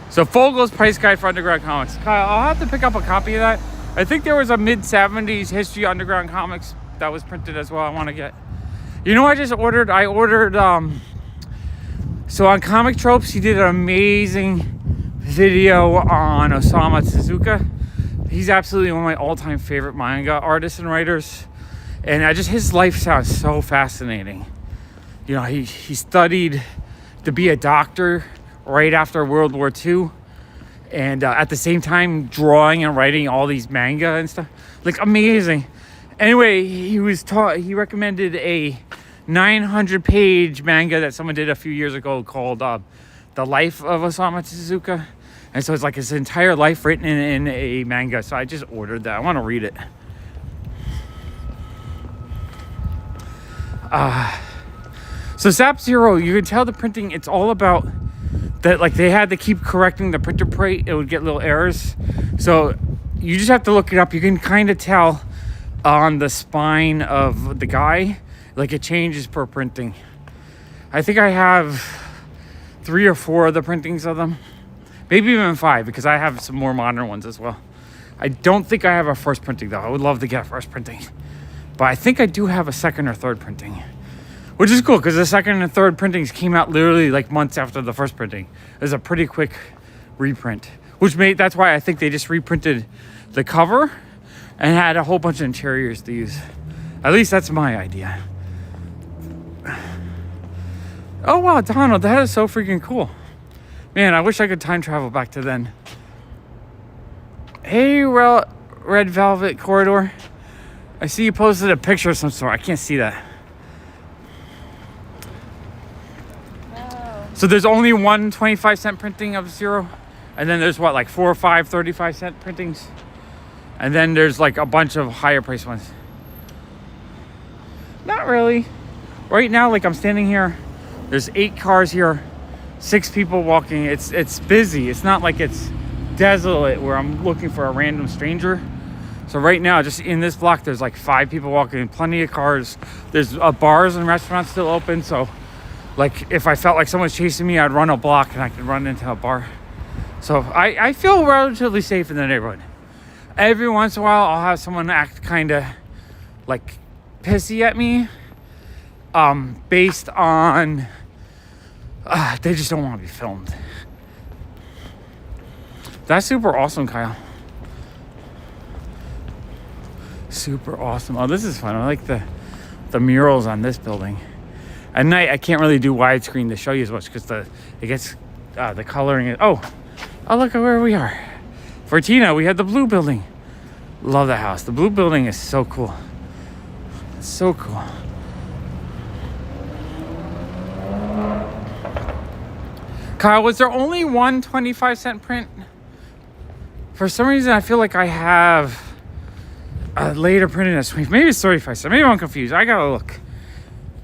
So Fogel's Price Guide for Underground Comics. Kyle, I'll have to pick up a copy of that. I think there was a mid-70s history Underground Comics that was printed as well I want to get. You know what I just ordered? I ordered, so on Comic Tropes, he did an amazing video on Osamu Tezuka. He's absolutely one of my all-time favorite manga artists and writers. And his life sounds so fascinating. You know, he studied to be a doctor right after World War II. And at the same time, drawing and writing all these manga and stuff. Like, amazing. Anyway, he recommended a 900-page manga that someone did a few years ago called The Life of Osamu Tezuka. And so it's like his entire life written in a manga. So I just ordered that. I want to read it. So Zap Zero, you can tell the printing, it's all about that. Like, they had to keep correcting the printer plate. It would get little errors. So you just have to look it up. You can kind of tell on the spine of the guy, like, it changes per printing. I think I have 3 or 4 of the printings of them, maybe even 5, because I have some more modern ones as well. I don't think I have a first printing though. I would love to get a first printing, but I think I do have a second or third printing, which is cool because the second and third printings came out literally like months after the first printing. It was a pretty quick reprint, that's why I think they just reprinted the cover and had a whole bunch of interiors to use. At least that's my idea. Oh wow, Donald, that is so freaking cool. Man, I wish I could time travel back to then. Hey, Red Velvet Corridor. I see you posted a picture of some sort. I can't see that. Oh. So there's only one 25-cent printing of Zero? And then there's what, like 4 or 5 35-cent printings? And then there's like a bunch of higher price ones. Not really. Right now, like, I'm standing here. There's 8 cars here, 6 people walking. It's busy. It's not like it's desolate where I'm looking for a random stranger. So right now, just in this block, there's like 5 people walking, plenty of cars. There's bars and restaurants still open. So like, if I felt like someone's chasing me, I'd run a block and I could run into a bar. So I feel relatively safe in the neighborhood. Every once in a while, I'll have someone act kind of like pissy at me, based on they just don't want to be filmed. That's super awesome, Kyle. Super awesome. Oh, this is fun. I like the murals on this building. At night, I can't really do widescreen to show you as much because it gets the coloring. Oh, look at where we are. Fortina, we had the blue building. Love the house. The blue building is so cool. It's so cool. Kyle, was there only one 25-cent print? For some reason, I feel like I have a later printed as 20. Maybe it's 35 cents. Maybe I'm confused. I gotta look.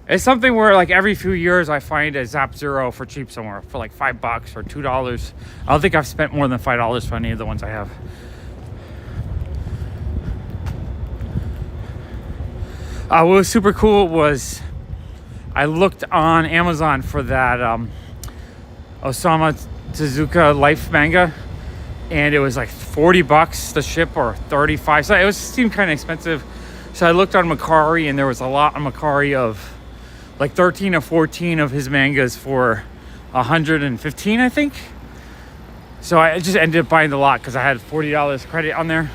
It's something where like every few years I find a Zap Zero for cheap somewhere for like $5 or $2. I don't think I've spent more than $5 for any of the ones I have. What was super cool was I looked on Amazon for that Osamu Tezuka Life manga, and it was like $40 to ship or 35. So it seemed kind of expensive. So I looked on Macari, and there was a lot on Macari of like 13 or 14 of his mangas for $115, I think. So I just ended up buying the lot because I had $40 credit on there.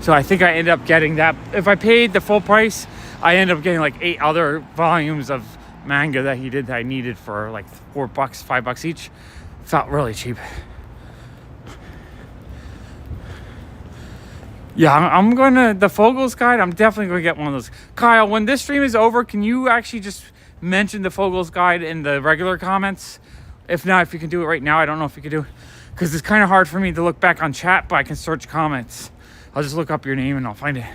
So I think I ended up getting that. If I paid the full price, I ended up getting like 8 other volumes of manga that he did that I needed for like $4, $5 each. Felt really cheap. Yeah, I'm gonna, the Fogel's Guide, I'm definitely gonna get one of those. Kyle, when this stream is over, can you actually just mention the Fogel's Guide in the regular comments? If not, if you can do it right now, I don't know if you can do it. Because it's kind of hard for me to look back on chat, but I can search comments. I'll just look up your name and I'll find it.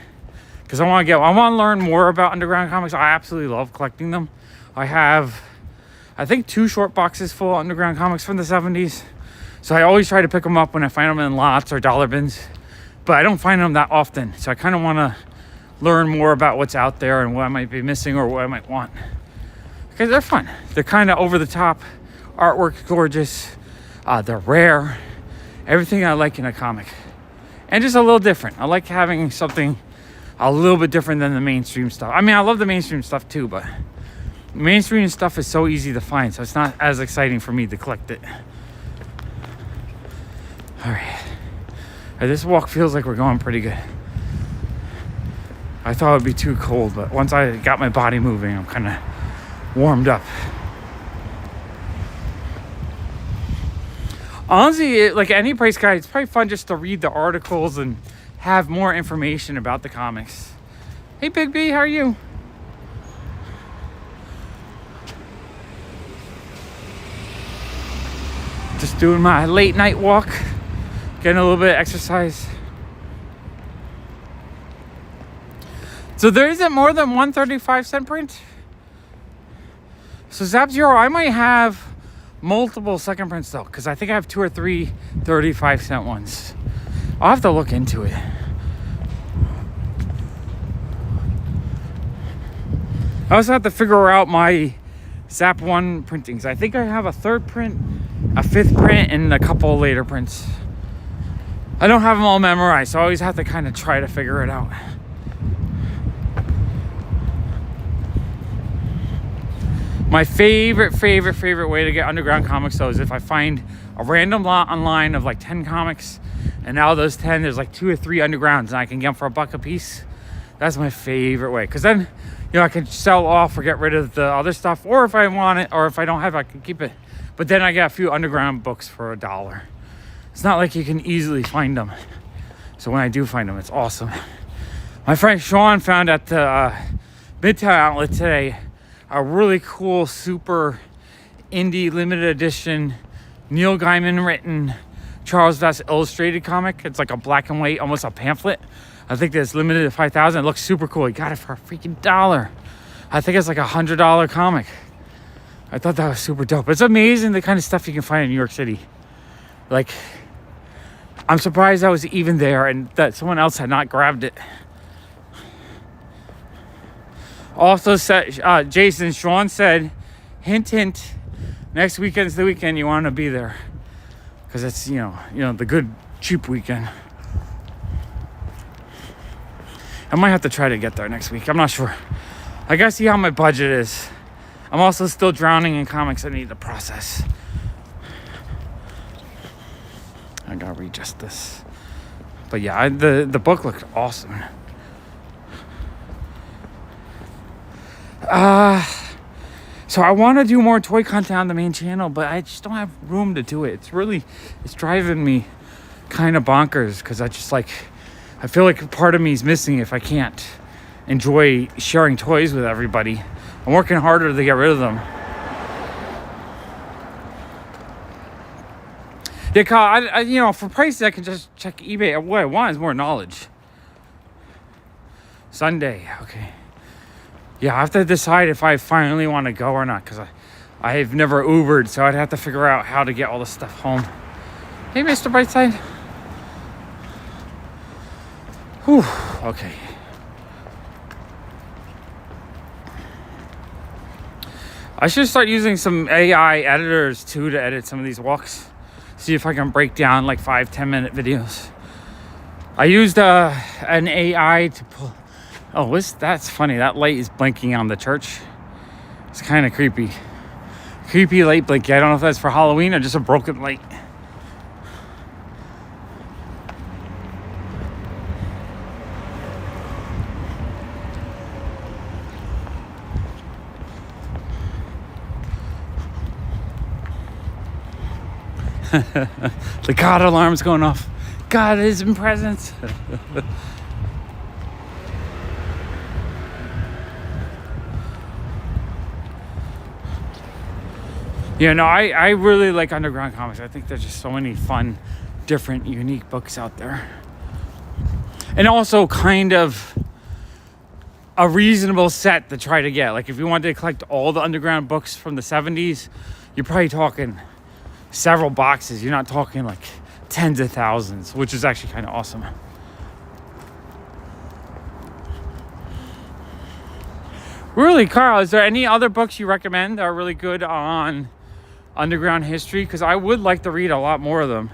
Because I want to learn more about underground comics. I absolutely love collecting them. I have, I think, 2 short boxes full of underground comics from the 70s. So I always try to pick them up when I find them in lots or dollar bins. But I don't find them that often. So I kind of want to learn more about what's out there and what I might be missing or what I might want. Because they're fun. They're kind of over the top. Artwork's gorgeous. They're rare. Everything I like in a comic. And just a little different. I like having something a little bit different than the mainstream stuff. I mean, I love the mainstream stuff too, but mainstream stuff is so easy to find, so it's not as exciting for me to collect it. All right. This walk feels like we're going pretty good. I thought it would be too cold, but once I got my body moving, I'm kind of warmed up. Honestly, like any price guide, it's probably fun just to read the articles and have more information about the comics. Hey, Big B, how are you? Just doing my late night walk, getting a little bit of exercise. So there isn't more than one 35-cent print. So Zap Zero, I might have multiple second prints though, because I think I have 2 or 3 35-cent ones. I'll have to look into it. I also have to figure out my Zap 1 printings. I think I have a 3rd print, a 5th print, and a couple later prints. I don't have them all memorized, so I always have to kind of try to figure it out. My favorite way to get underground comics though is if I find a random lot online of like 10 comics, and out of those 10 there's like 2 or 3 undergrounds and I can get them for $1 a piece. That's my favorite way, because then, you know, I can sell off or get rid of the other stuff, or if I want it, or if I don't have it, I can keep it. But then I get a few underground books for $1. It's not like you can easily find them, so when I do find them, it's awesome. My friend Sean found at the Midtown outlet today a really cool, super indie limited edition Neil Gaiman written Charles Vess illustrated comic. It's like a black and white, almost a pamphlet. I think it's limited to 5,000. It looks super cool. He got it for a freaking $1. I think it's like $100 comic. I thought that was super dope. It's amazing the kind of stuff you can find in New York City. Like, I'm surprised that was even there and that someone else had not grabbed it. Also said, Jason, Sean said, hint, hint, next weekend's the weekend you want to be there. Because it's, you know, the good, cheap weekend. I might have to try to get there next week. I'm not sure. I gotta see how my budget is. I'm also still drowning in comics I need to process. I gotta readjust this. But yeah, the book looked awesome. So I want to do more toy content on the main channel, but I just don't have room to do it. It's driving me kind of bonkers, because I feel like part of me is missing if I can't enjoy sharing toys with everybody. I'm working harder to get rid of them. Yeah, Kyle, I for prices I can just check eBay. What I want is more knowledge. Sunday, okay. Yeah, I have to decide if I finally want to go or not, because I've never Ubered, so I'd have to figure out how to get all this stuff home. Hey, Mr. Brightside. Whew, okay. I should start using some AI editors too to edit some of these walks. See if I can break down like 5-10 minute videos. I used an AI to pull. Oh, that's funny. That light is blinking on the church. It's kind of creepy. Creepy light blinking. I don't know if that's for Halloween or just a broken light. The God alarm's going off. God is in presence. Yeah, no, I really like underground comics. I think there's just so many fun, different, unique books out there. And also kind of a reasonable set to try to get. Like if you wanted to collect all the underground books from the 70s, you're probably talking several boxes. You're not talking like tens of thousands, which is actually kind of awesome. Really, Carl, is there any other books you recommend that are really good on underground history? Because I would like to read a lot more of them.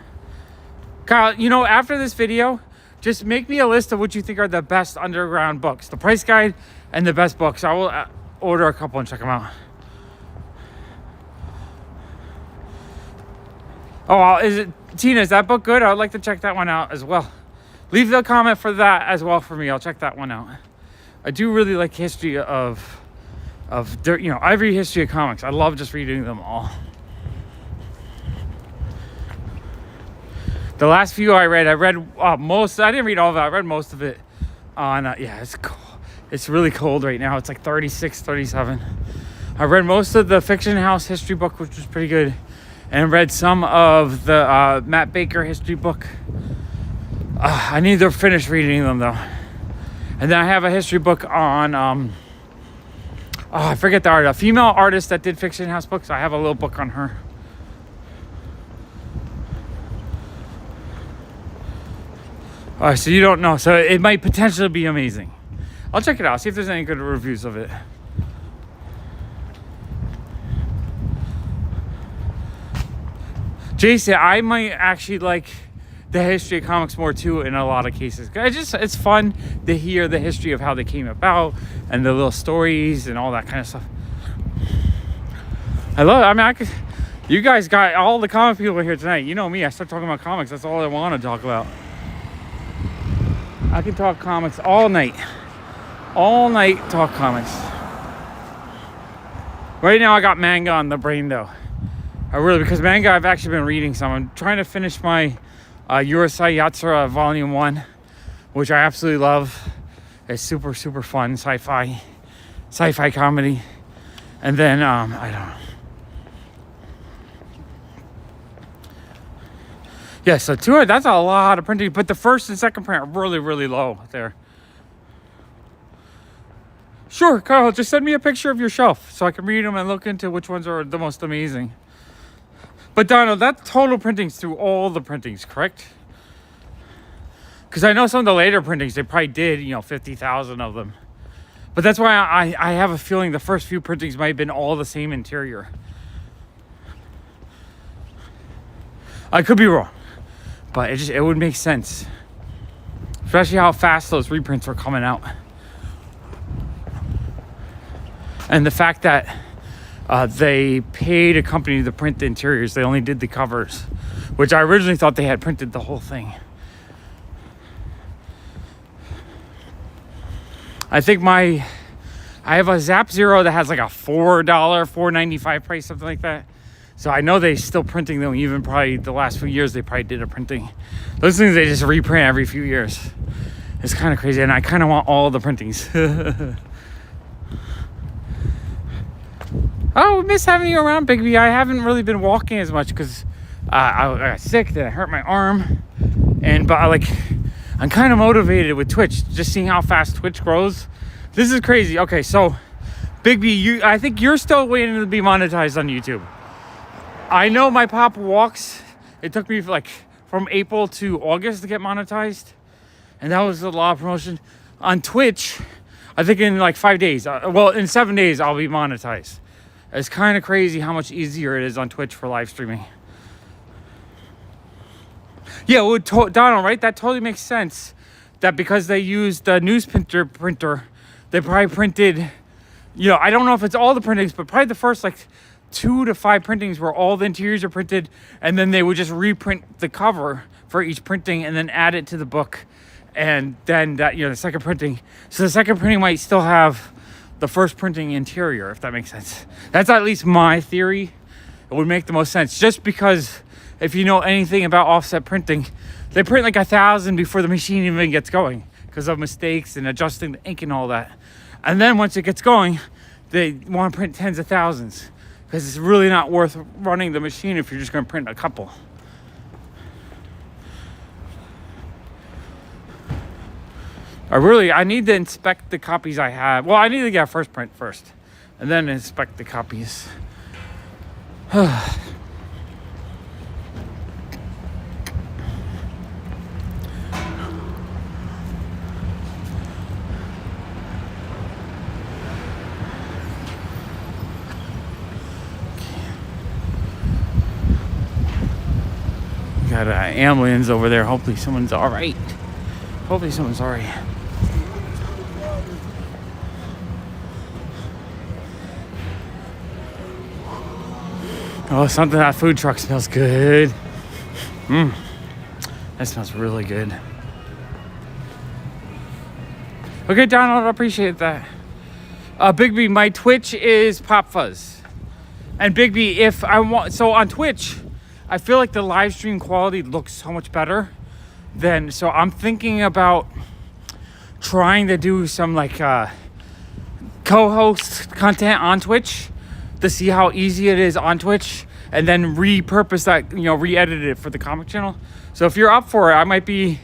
Carl, you know, after this video, just make me a list of what you think are the best underground books. The price guide and the best books. I will order a couple and check them out. Oh, is it, Tina, is that book good? I'd like to check that one out as well. Leave the comment for that as well for me. I'll check that one out. I do really like history of you know, every history of comics. I love just reading them all. The last few I read most. I didn't read all of it. I read most of it on, yeah, it's cold. It's really cold right now. It's like 36, 37. I read most of the Fiction House history book, which was pretty good. And read some of the Matt Baker history book. I need to finish reading them though. And then I have a history book on, I forget the artist. A female artist that did Fiction House books. I have a little book on her. So you don't know. So it might potentially be amazing. I'll check it out. See if there's any good reviews of it. Jason, I might actually like the history of comics more too in a lot of cases. It's fun to hear the history of how they came about and the little stories and all that kind of stuff. I love it. I mean, you guys got all the comic people here tonight. You know me. I start talking about comics. That's all I want to talk about. I can talk comics all night. All night talk comics. Right now I got manga on the brain though. Because manga I've actually been reading some. I'm trying to finish my Urusei Yatsura Volume 1, which I absolutely love. It's super, super fun sci-fi comedy. And then, I don't know. Yeah, so 200, that's a lot of printing, but the first and second print are really, really low there. Sure, Carl, just send me a picture of your shelf so I can read them and look into which ones are the most amazing. But Donald, that total printings through all the printings, correct? Because I know some of the later printings, they probably did, 50,000 of them. But that's why I have a feeling the first few printings might have been all the same interior. I could be wrong, but it would make sense. Especially how fast those reprints were coming out. And the fact that they paid a company to print the interiors. They only did the covers, which I originally thought they had printed the whole thing. I think I have a Zap Zero that has like a $4, $4.95 price, something like that. So I know they're still printing them. Even probably the last few years, they probably did a printing. Those things they just reprint every few years. It's kind of crazy, and I kind of want all the printings. Oh, miss having you around, Bigby. I haven't really been walking as much because I got sick, then I hurt my arm. But I'm kind of motivated with Twitch, just seeing how fast Twitch grows. This is crazy. Okay, so Bigby, I think you're still waiting to be monetized on YouTube. I know my Pop Walks, it took me from April to August to get monetized. And that was a lot of promotion. On Twitch, I think in 5 days, in 7 days, I'll be monetized. It's kind of crazy how much easier it is on Twitch for live streaming. Yeah, well, Donald, right? That totally makes sense. That because they used the newsprint they probably printed, I don't know if it's all the printings, but probably the first 2 to 5 printings where all the interiors are printed, and then they would just reprint the cover for each printing and then add it to the book. And then that, the second printing. So the second printing might still have the first printing interior, if that makes sense. That's at least my theory. It would make the most sense, just because if you know anything about offset printing, they print like 1,000 before the machine even gets going because of mistakes and adjusting the ink and all that. And then once it gets going, they want to print tens of thousands because it's really not worth running the machine if you're just going to print a couple. I need to inspect the copies I have. Well, I need to get a first print first and then inspect the copies. Got an ambulance over there. Hopefully someone's all right. Oh, something, that food truck smells good. That smells really good. Okay, Donald, I appreciate that. Bigby, my Twitch is PopFuzz. And Bigby, if I want, so on Twitch, I feel like the live stream quality looks so much better than, so I'm thinking about trying to do some like co-host content on Twitch to see how easy it is on Twitch and then repurpose that, re-edit it for the comic channel. So if you're up for it, I might be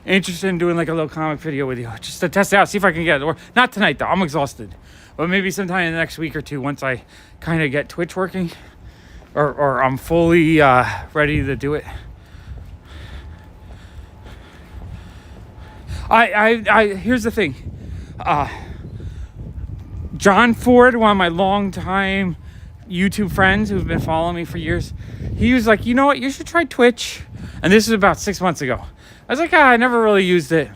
interested in doing like a little comic video with you just to test it out, see if I can get it. Or not tonight though, I'm exhausted. But maybe sometime in the next week or two once I kind of get Twitch working or I'm fully ready to do it. Here's the thing. John Ford, one of my longtime YouTube friends who've been following me for years, he was like, you know what, you should try Twitch. And this was about 6 months ago. I was like, I never really used it.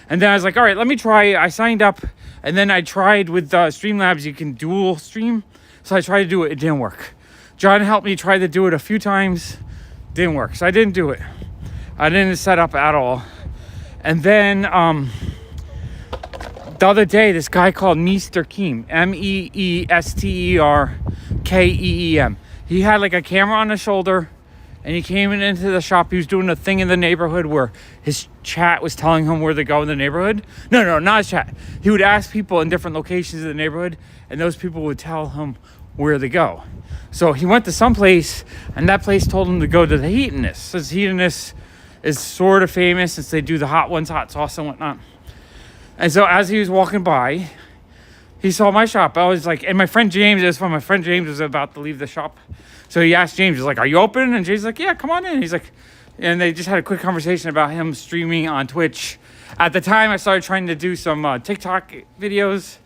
And then I was like, all right, let me try it. I signed up, and then I tried with Streamlabs, you can dual stream. So I tried to do it, it didn't work. John helped me try to do it a few times, didn't work. So I didn't do it. I didn't set up at all. And then the other day, this guy called Mr. Keem, Meesterkeem. He had like a camera on his shoulder, and he came into the shop. He was doing a thing in the neighborhood where his chat was telling him where to go in the neighborhood. No, not his chat. He would ask people in different locations in the neighborhood, and those people would tell him where to go. So he went to some place, and that place told him to go to the Heatonist. So Heatonist is sort of famous since they do the hot ones, hot sauce and whatnot. And so as he was walking by, he saw my shop. I was like, and my friend James, it was fun. My friend James was about to leave the shop. So he asked James, he's like, are you open? And James was like, yeah, come on in. He's like, and they just had a quick conversation about him streaming on Twitch. At the time, I started trying to do some TikTok videos.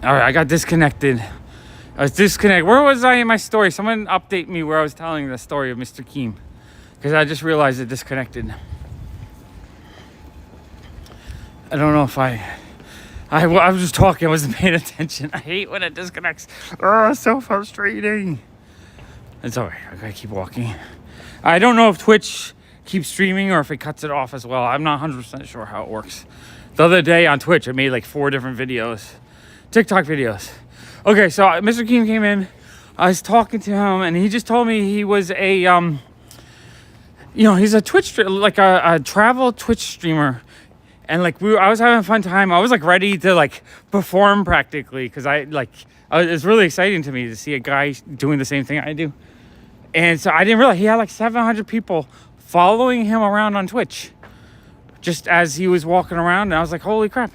All right, I got disconnected. I was disconnected. Where was I in my story? Someone update me where I was telling the story of Mr. Keem. Because I just realized it disconnected. I don't know if I was just talking, I wasn't paying attention. I hate when it disconnects. Oh, it's so frustrating. It's all right, I gotta keep walking. I don't know if Twitch keeps streaming or if it cuts it off as well. I'm not 100% sure how it works. The other day on Twitch, I made like 4 different videos. TikTok videos. Okay, so Mr. Keem came in. I was talking to him, and he just told me he was a, he's a Twitch, like a travel Twitch streamer. And like I was having a fun time. I was like ready to like perform practically because it's really exciting to me to see a guy doing the same thing I do. And so I didn't realize he had like 700 people following him around on Twitch just as he was walking around. And I was like, holy crap,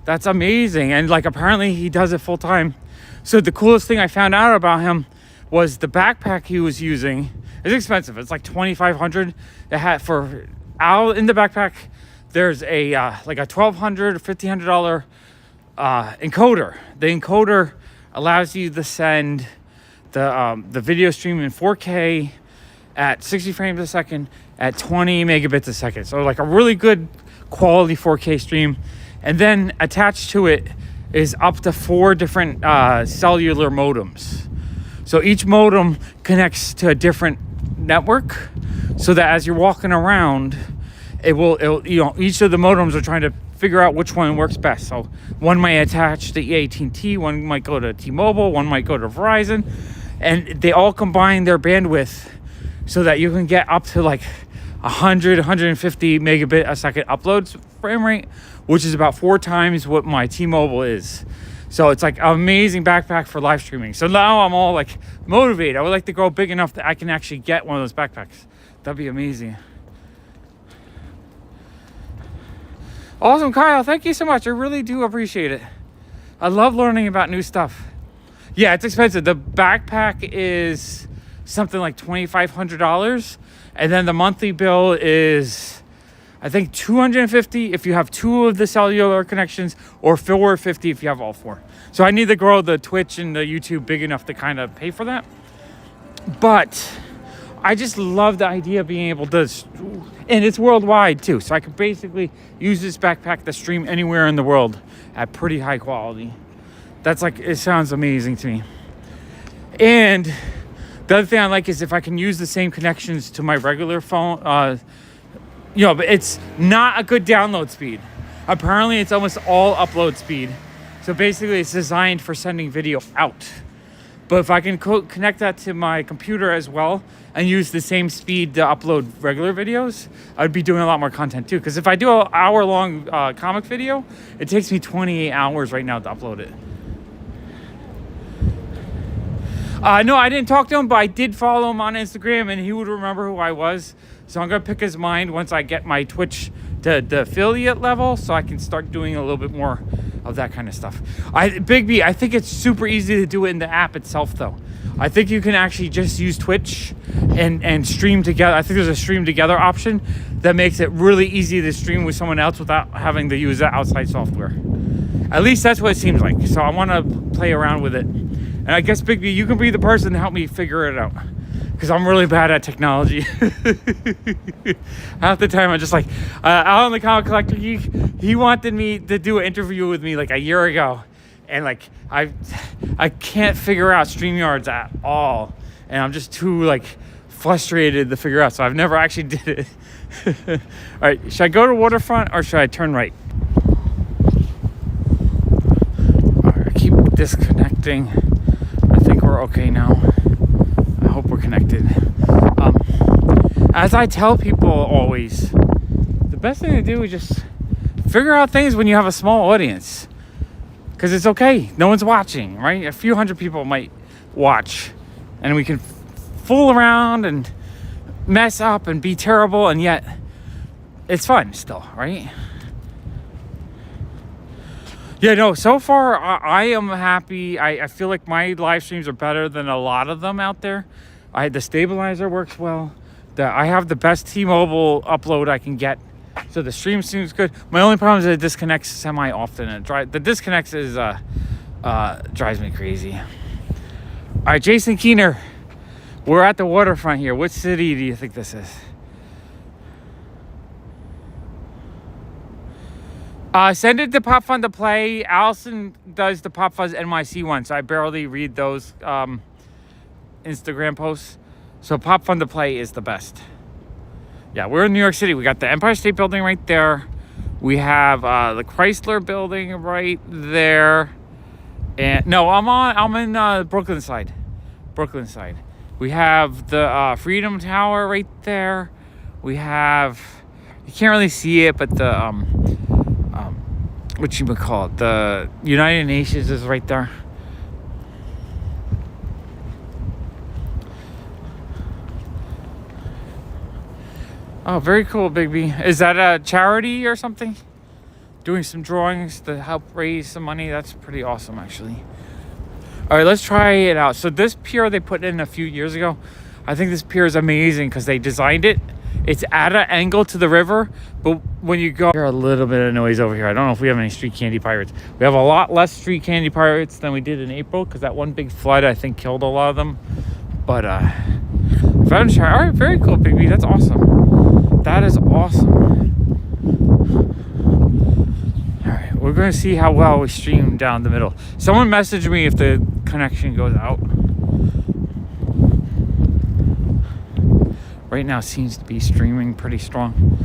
that's amazing. And like apparently he does it full time. So the coolest thing I found out about him was the backpack he was using. It's expensive. It's like $2,500. It had in the backpack. There's a like a $1,200 or $1,500 encoder. The encoder allows you to send the video stream in 4K at 60 frames a second at 20 megabits a second. So like a really good quality 4K stream. And then attached to it is up to 4 different cellular modems. So each modem connects to a different network, so that as you're walking around, it will each of the modems are trying to figure out which one works best. So one might attach to AT&T, one might go to T-Mobile, one might go to Verizon, and they all combine their bandwidth so that you can get up to like 150 megabit a second uploads frame rate, which is about 4 times what my T-Mobile is. So it's like an amazing backpack for live streaming. So now I'm all like motivated. I would like to grow big enough that I can actually get one of those backpacks. That'd be amazing. Awesome, Kyle. Thank you so much. I really do appreciate it. I love learning about new stuff. Yeah, it's expensive. The backpack is something like $2,500. And then the monthly bill is, I think, $250 if you have 2 of the cellular connections, or $450 if you have all 4. So I need to grow the Twitch and the YouTube big enough to kind of pay for that. But I just love the idea of being able to, and it's worldwide too. So I could basically use this backpack to stream anywhere in the world at pretty high quality. That's like, it sounds amazing to me. And the other thing I like is if I can use the same connections to my regular phone, but it's not a good download speed. Apparently it's almost all upload speed. So basically it's designed for sending video out. But if I can connect that to my computer as well and use the same speed to upload regular videos, I'd be doing a lot more content too. Because if I do an hour-long comic video, it takes me 28 hours right now to upload it. No, I didn't talk to him, but I did follow him on Instagram, and he would remember who I was. So I'm going to pick his mind once I get my Twitch to the affiliate level, so I can start doing a little bit more of that kind of stuff. Big B, I think it's super easy to do it in the app itself, though. I think you can actually just use Twitch and stream together. I think there's a stream together option that makes it really easy to stream with someone else without having to use the outside software. At least that's what it seems like. So I want to play around with it. And I guess, Big B, you can be the person to help me figure it out. Because I'm really bad at technology. Half the time I'm just like, out on the Comic Collector Geek, he wanted me to do an interview with me like a year ago. And like, I can't figure out StreamYards at all. And I'm just too like frustrated to figure out. So I've never actually did it. All right, should I go to Waterfront or should I turn right? All right, I keep disconnecting. I think we're okay now. I hope we're connected. As I tell people always, the best thing to do is just figure out things when you have a small audience. Because it's okay. No one's watching, right? A few hundred people might watch. And we can fool around and mess up and be terrible. And yet, it's fun still, right? Yeah, no, so far I am happy. I feel like my live streams are better than a lot of them out there. The stabilizer works well. I have the best T-Mobile upload I can get. So the stream seems good. My only problem is that it disconnects semi-often. The disconnects is drives me crazy. All right, Jason Keener. We're at the waterfront here. What city do you think this is? Send it to PopFun to play. Allison does the PopFuzz NYC one, so I barely read those Instagram posts. So PopFun to play is the best. Yeah, we're in New York City. We got the Empire State Building right there. We have the Chrysler Building right there. And no, I'm in Brooklyn side. Brooklyn side. We have the Freedom Tower right there. We have, you can't really see it, but the what you would call it, the United Nations is right there. Oh, very cool, Big B. Is that a charity or something? Doing some drawings to help raise some money. That's pretty awesome, actually. All right, let's try it out. So this pier they put in a few years ago. I think this pier is amazing because they designed it. It's at an angle to the river, but when you go, hear a little bit of noise over here. I don't know if we have any street candy pirates. We have a lot less street candy pirates than we did in April because that one big flood, I think, killed a lot of them. But all right, very cool, Big B. That's awesome. That is awesome. All right, we're going to see how well we stream down the middle. Someone messaged me if the connection goes out. Right now seems to be streaming pretty strong.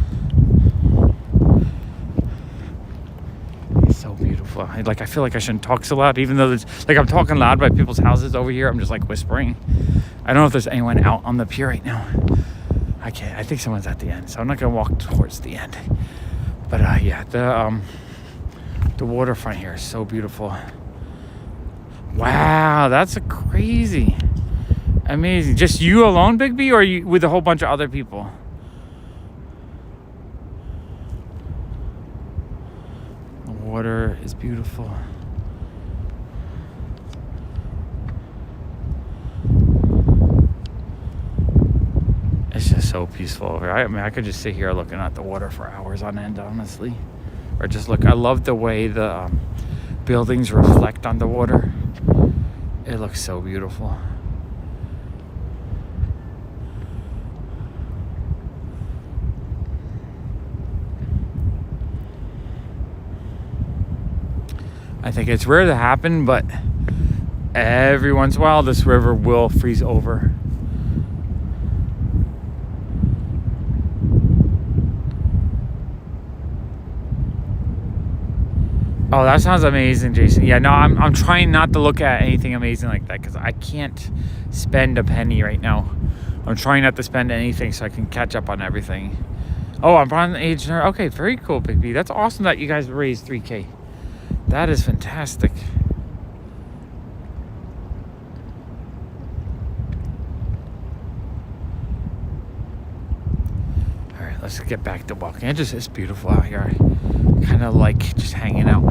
It's so beautiful. I feel like I shouldn't talk so loud, even though there's, like, I'm talking loud by people's houses over here. I'm just like whispering. I don't know if there's anyone out on the pier right now. I think someone's at the end, so I'm not gonna walk towards the end. But yeah, the waterfront here is so beautiful. Wow, that's crazy. Amazing. Just you alone, Big B, or are you with a whole bunch of other people? The water is beautiful. It's just so peaceful over here. I mean, I could just sit here looking at the water for hours on end, honestly. Or just look. I love the way the buildings reflect on the water. It looks so beautiful. I think it's rare to happen, but every once in a while this river will freeze over. Oh, that sounds amazing, Jason. Yeah, no, I'm trying not to look at anything amazing like that because I can't spend a penny right now. I'm trying not to spend anything so I can catch up on everything. Oh, I'm on the age. Okay, very cool, Big B. That's awesome that you guys raised $3K. That is fantastic. All right, let's get back to walking. It's beautiful out here. I kind of like just hanging out.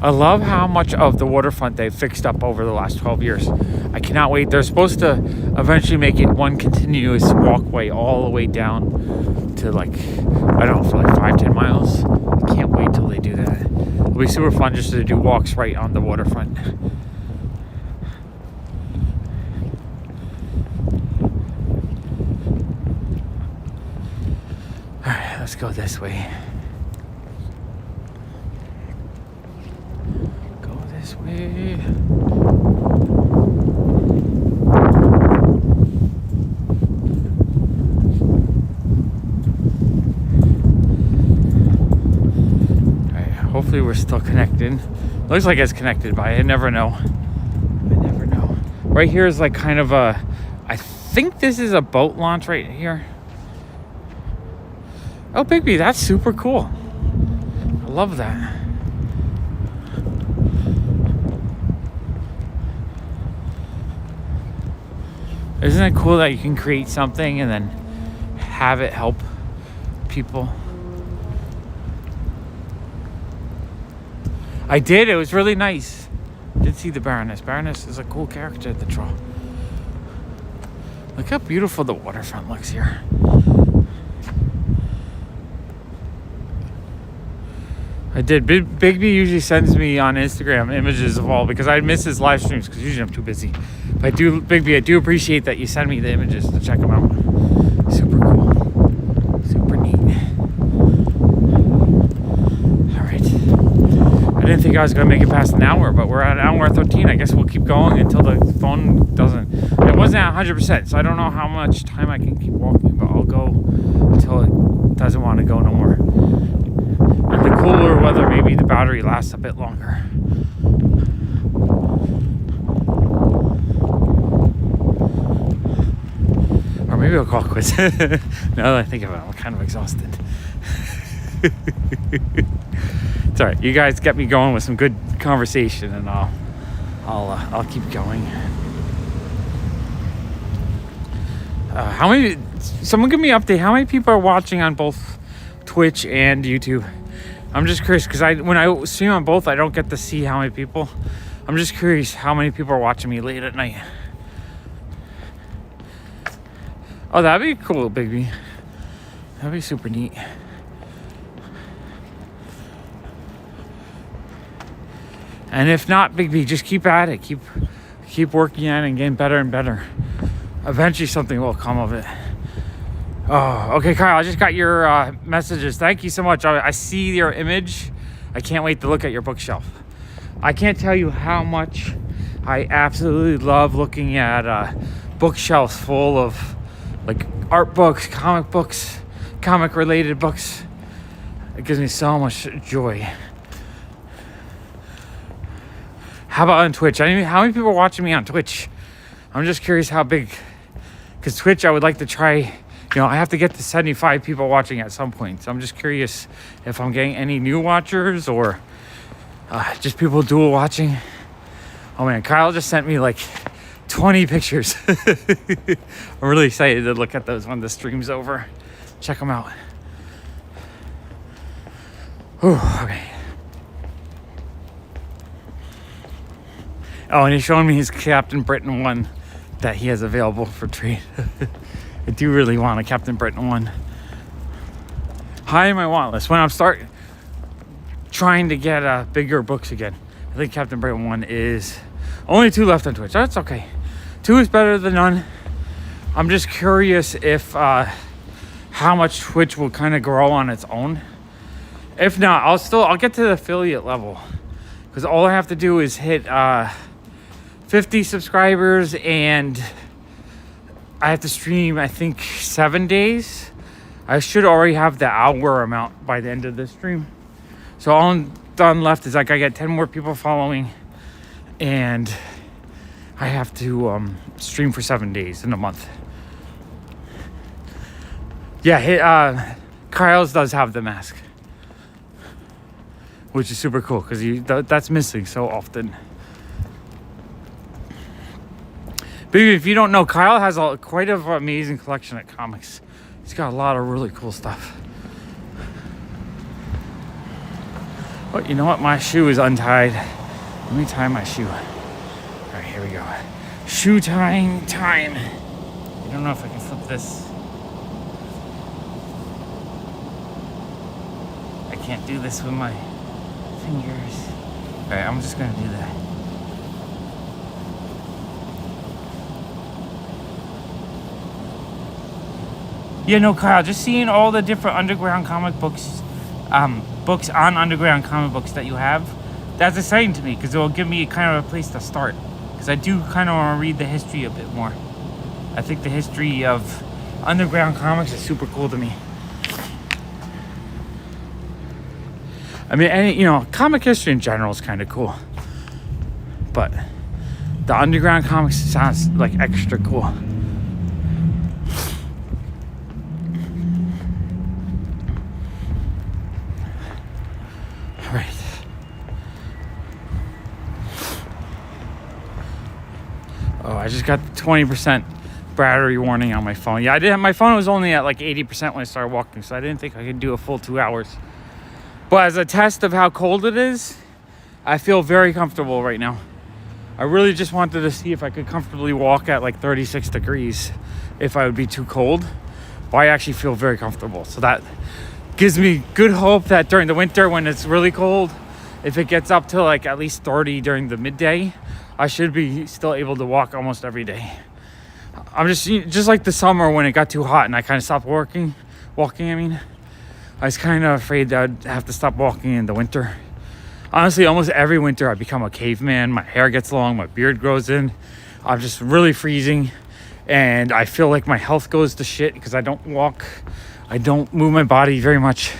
I love how much of the waterfront they've fixed up over the last 12 years. I cannot wait. They're supposed to eventually make it one continuous walkway all the way down to like, I don't know, for like 5-10 miles. I can't wait till they do that. It'll be super fun just to do walks right on the waterfront. All right, let's go this way. Go this way. Hopefully we're still connected. Looks like it's connected, but I never know. I never know. Right here is like kind of a, I think this is a boat launch right here. Oh, Bigby, that's super cool. I love that. Isn't it cool that you can create something and then have it help people? I did. It was really nice. Did see the Baroness. Baroness is a cool character at the draw. Look how beautiful the waterfront looks here. I did. Big B usually sends me on Instagram images of all because I miss his live streams because usually I'm too busy. But Big B, I do appreciate that you send me the images to check them out. Super cool. Super neat. All right. I didn't think I was going to make it past an hour, but we're at an hour 13. I guess we'll keep going until the phone doesn't. It wasn't at 100%, so I don't know how much time I can keep walking, but I'll go until it doesn't want to go no more. And the cooler weather, maybe the battery lasts a bit longer. Or maybe I'll call quits. Now that I think of it, I'm kind of exhausted. It's all right. You guys get me going with some good conversation, and I'll keep going. How many? Someone give me an update. How many people are watching on both Twitch and YouTube? I'm just curious because when I stream on both, I don't get to see how many people. I'm just curious how many people are watching me late at night. Oh, that'd be cool, Bigby. That'd be super neat. And if not, Big B, just keep at it. Keep working at it and getting better and better. Eventually something will come of it. Oh, okay, Kyle, I just got your messages. Thank you so much. I see your image. I can't wait to look at your bookshelf. I can't tell you how much I absolutely love looking at bookshelves full of like art books, comic related books. It gives me so much joy. How about on Twitch? How many people are watching me on Twitch? I'm just curious how big. Because Twitch, I would like to try. You know, I have to get to 75 people watching at some point. So I'm just curious if I'm getting any new watchers or just people dual watching. Oh man, Kyle just sent me like 20 pictures. I'm really excited to look at those when the stream's over. Check them out. Whew, okay. Oh, and he's showing me his Captain Britain one that he has available for trade. I do really want a Captain Britain one. High in my want list. When I'm trying to get bigger books again. I think Captain Britain one is only 2 left on Twitch. That's okay. 2 is better than none. I'm just curious if how much Twitch will kind of grow on its own. If not, I'll get to the affiliate level, because all I have to do is hit 50 subscribers, and I have to stream, I think, 7 days. I should already have the hour amount by the end of this stream. So all I'm done left is like I get 10 more people following, and I have to stream for 7 days in a month. Yeah, Kyle's does have the mask, which is super cool because that's missing so often. But if you don't know, Kyle has quite an amazing collection of comics. He's got a lot of really cool stuff. Oh, you know what? My shoe is untied. Let me tie my shoe. All right, here we go. Shoe tying time. I don't know if I can flip this. I can't do this with my fingers. All right, I'm just gonna do that. Yeah, no, Kyle, just seeing all the different underground comic books, books on underground comic books that you have, that's exciting to me because it will give me kind of a place to start. Because I do kind of want to read the history a bit more. I think the history of underground comics is super cool to me. I mean, comic history in general is kind of cool. But the underground comics sounds like extra cool. Right. Oh, I just got the 20% battery warning on my phone. Yeah, I did. My phone was only at like 80% when I started walking, so I didn't think I could do a full 2 hours. But as a test of how cold it is, I feel very comfortable right now. I really just wanted to see if I could comfortably walk at like 36 degrees, if I would be too cold. But I actually feel very comfortable. So that gives me good hope that during the winter when it's really cold, if it gets up to like at least 30 during the midday, I should be still able to walk almost every day. I'm just like the summer when it got too hot and I kind of stopped walking. I was kind of afraid that I'd have to stop walking in the winter. Honestly, almost every winter I become a caveman. My hair gets long, my beard grows in. I'm just really freezing, and I feel like my health goes to shit because I don't walk. I don't move my body very much.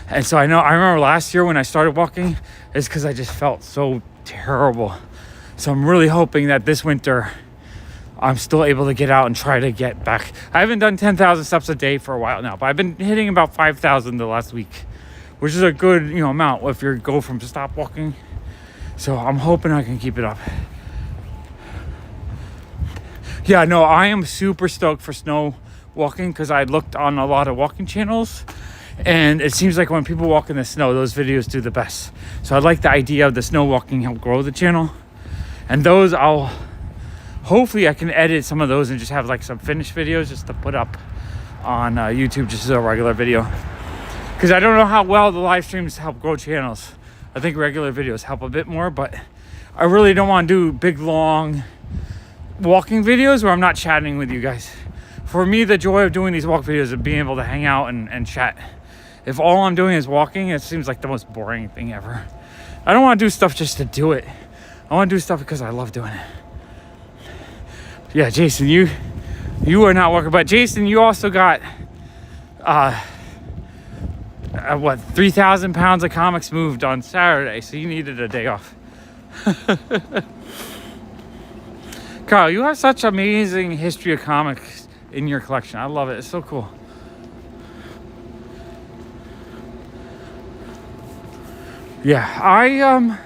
And so I remember last year when I started walking, it's because I just felt so terrible. So I'm really hoping that this winter I'm still able to get out and try to get back. I haven't done 10,000 steps a day for a while now, but I've been hitting about 5,000 the last week, which is a good amount if you go from stop walking. So I'm hoping I can keep it up. Yeah, no, I am super stoked for snow walking because I looked on a lot of walking channels, and it seems like when people walk in the snow, those videos do the best. So I like the idea of the snow walking help grow the channel, and those hopefully I can edit some of those and just have like some finished videos just to put up on YouTube just as a regular video, because I don't know how well the live streams help grow channels. I think regular videos help a bit more, but I really don't want to do big long walking videos where I'm not chatting with you guys. For me, the joy of doing these walk videos is being able to hang out and chat. If all I'm doing is walking, it seems like the most boring thing ever. I don't want to do stuff just to do it. I want to do stuff because I love doing it. Yeah, Jason, you are not walking, but Jason, you also got 3,000 pounds of comics moved on Saturday, so you needed a day off. Carl, you have such amazing history of comics in your collection. I love it. It's so cool. Yeah,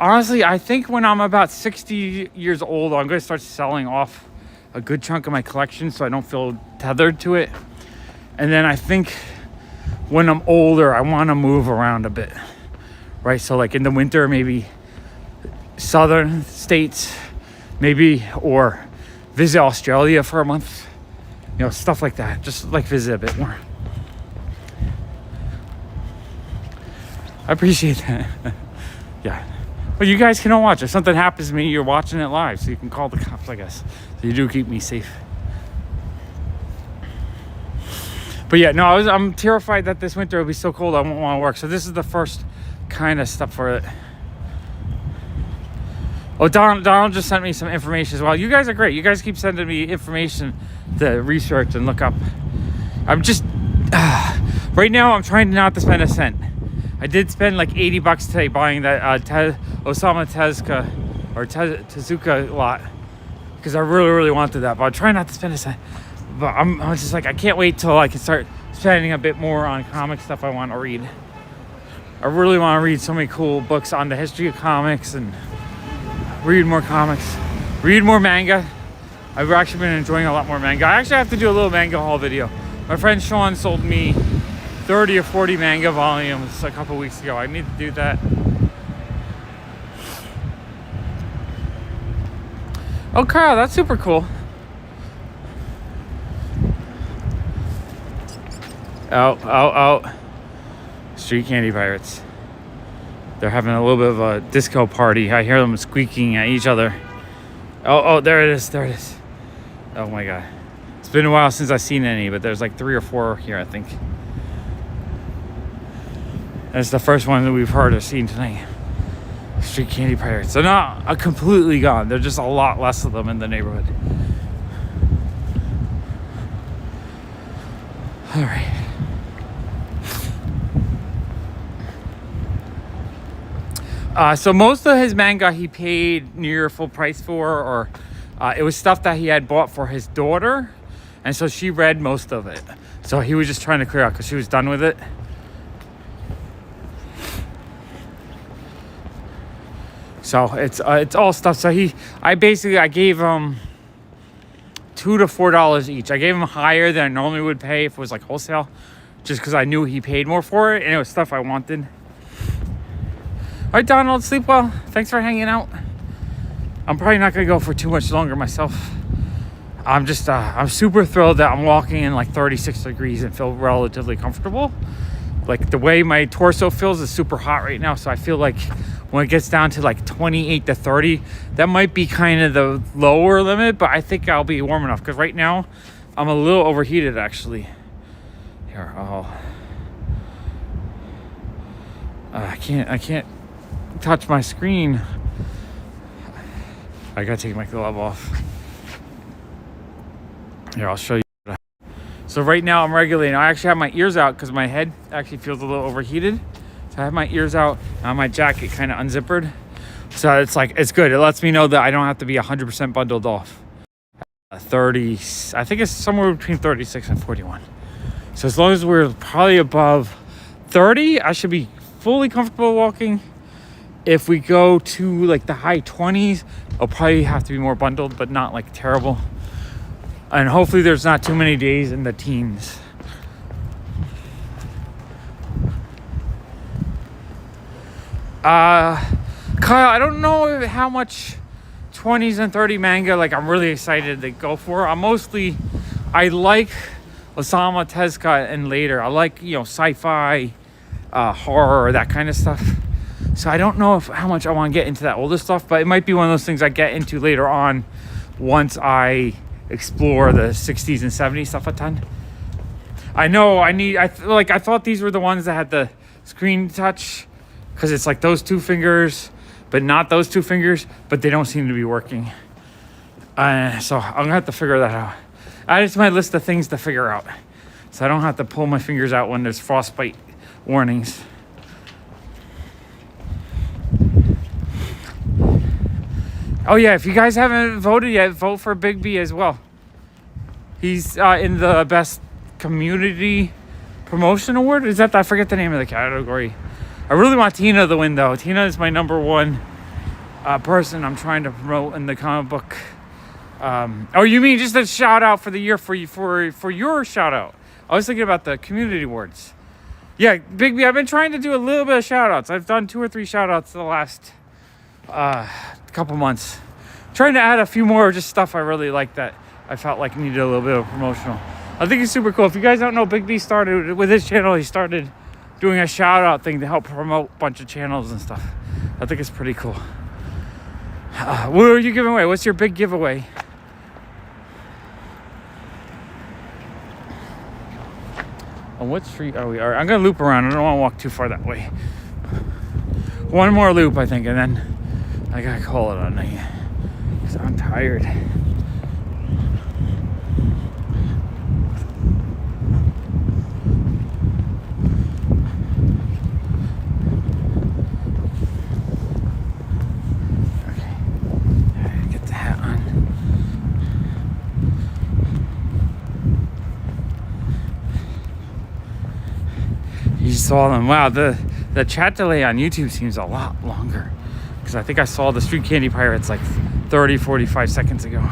honestly, I think when I'm about 60 years old, I'm going to start selling off a good chunk of my collection so I don't feel tethered to it. And then I think when I'm older, I want to move around a bit, right? So like in the winter, maybe southern states, maybe, or visit Australia for a month, you know, stuff like that. Just like visit a bit more. I appreciate that. Yeah. Well, you guys can all watch. If something happens to me, you're watching it live, so you can call the cops, I guess. So you do keep me safe. But yeah, no, I'm terrified that this winter will be so cold I won't want to work. So this is the first kind of step for it. Oh, Donald just sent me some information as well. You guys are great. You guys keep sending me information to research and look up. I'm just... right now, I'm trying not to spend a cent. I did spend like $80 today buying that Osamu Tezuka lot because I really wanted that. But I'm trying not to spend a cent. But I'm just like, I can't wait till I can start spending a bit more on comic stuff I want to read. I really want to read so many cool books on the history of comics and read more comics, read more manga. I've actually been enjoying a lot more manga. I actually have to do a little manga haul video. My friend Sean sold me 30 or 40 manga volumes a couple weeks ago. I need to do that. Oh, Carl, that's super cool. Oh. Street Candy Pirates. They're having a little bit of a disco party. I hear them squeaking at each other. Oh, there it is. Oh my God. It's been a while since I've seen any, but there's like 3 or 4 here, I think. That's the first one that we've heard or seen tonight. Street Candy Pirates. They're not completely gone. There's just a lot less of them in the neighborhood. All right. So most of his manga he paid near full price for, or it was stuff that he had bought for his daughter, and so she read most of it. So he was just trying to clear out because she was done with it. So it's all stuff. So I gave him $2 to $4 each. I gave him higher than I normally would pay if it was like wholesale, just because I knew he paid more for it, and it was stuff I wanted. All right, Donald, sleep well. Thanks for hanging out. I'm probably not gonna go for too much longer myself. I'm just I'm super thrilled that I'm walking in like 36 degrees and feel relatively comfortable. Like the way my torso feels is super hot right now, so I feel like when it gets down to like 28 to 30, that might be kind of the lower limit, but I think I'll be warm enough because right now I'm a little overheated actually. Here, I can't touch my screen. I gotta take my glove off. Here, I'll show you. So right now I'm regulating. I actually have my ears out because my head actually feels a little overheated. So I have my ears out, and my jacket kind of unzippered. So it's like, it's good. It lets me know that I don't have to be 100% bundled off. 30, I think it's somewhere between 36 and 41. So as long as we're probably above 30, I should be fully comfortable walking. If we go to like the high 20s, I'll probably have to be more bundled, but not like terrible. And hopefully there's not too many days in the teens. Kyle, I don't know how much 20s and 30 manga like I'm really excited to go for. I like Osamu Tezuka and later. I like, sci-fi, horror, that kind of stuff. So I don't know how much I want to get into that older stuff, but it might be one of those things I get into later on once I explore the 60s and 70s stuff a ton. I know I thought these were the ones that had the screen touch because it's like those 2 fingers, but not those 2 fingers, but they don't seem to be working. So I'm gonna have to figure that out. Add it to my list of things to figure out, so I don't have to pull my fingers out when there's frostbite warnings. Oh yeah, if you guys haven't voted yet, vote for Big B as well. He's in the best community promotion award. Is that, I forget the name of the category. I really want Tina to win though. Tina is my number one person I'm trying to promote in the comic book. Oh, you mean just a shout out for the year for your shout out? I was thinking about the community awards. Yeah, Big B, I've been trying to do a little bit of shout outs. I've done 2 or 3 shout outs the last couple months. Trying to add a few more just stuff I really like that I felt like needed a little bit of promotional. I think it's super cool. If you guys don't know, Big B started with his channel. He started doing a shout out thing to help promote a bunch of channels and stuff. I think it's pretty cool. What are you giving away? What's your big giveaway? On what street are we? I'm gonna loop around. I don't want to walk too far that way. One more loop, I think, and then I gotta call it a night. 'Cause I'm tired. You saw them. Wow, the chat delay on YouTube seems a lot longer, because I think I saw the Street Candy Pirates like 30-45 seconds ago.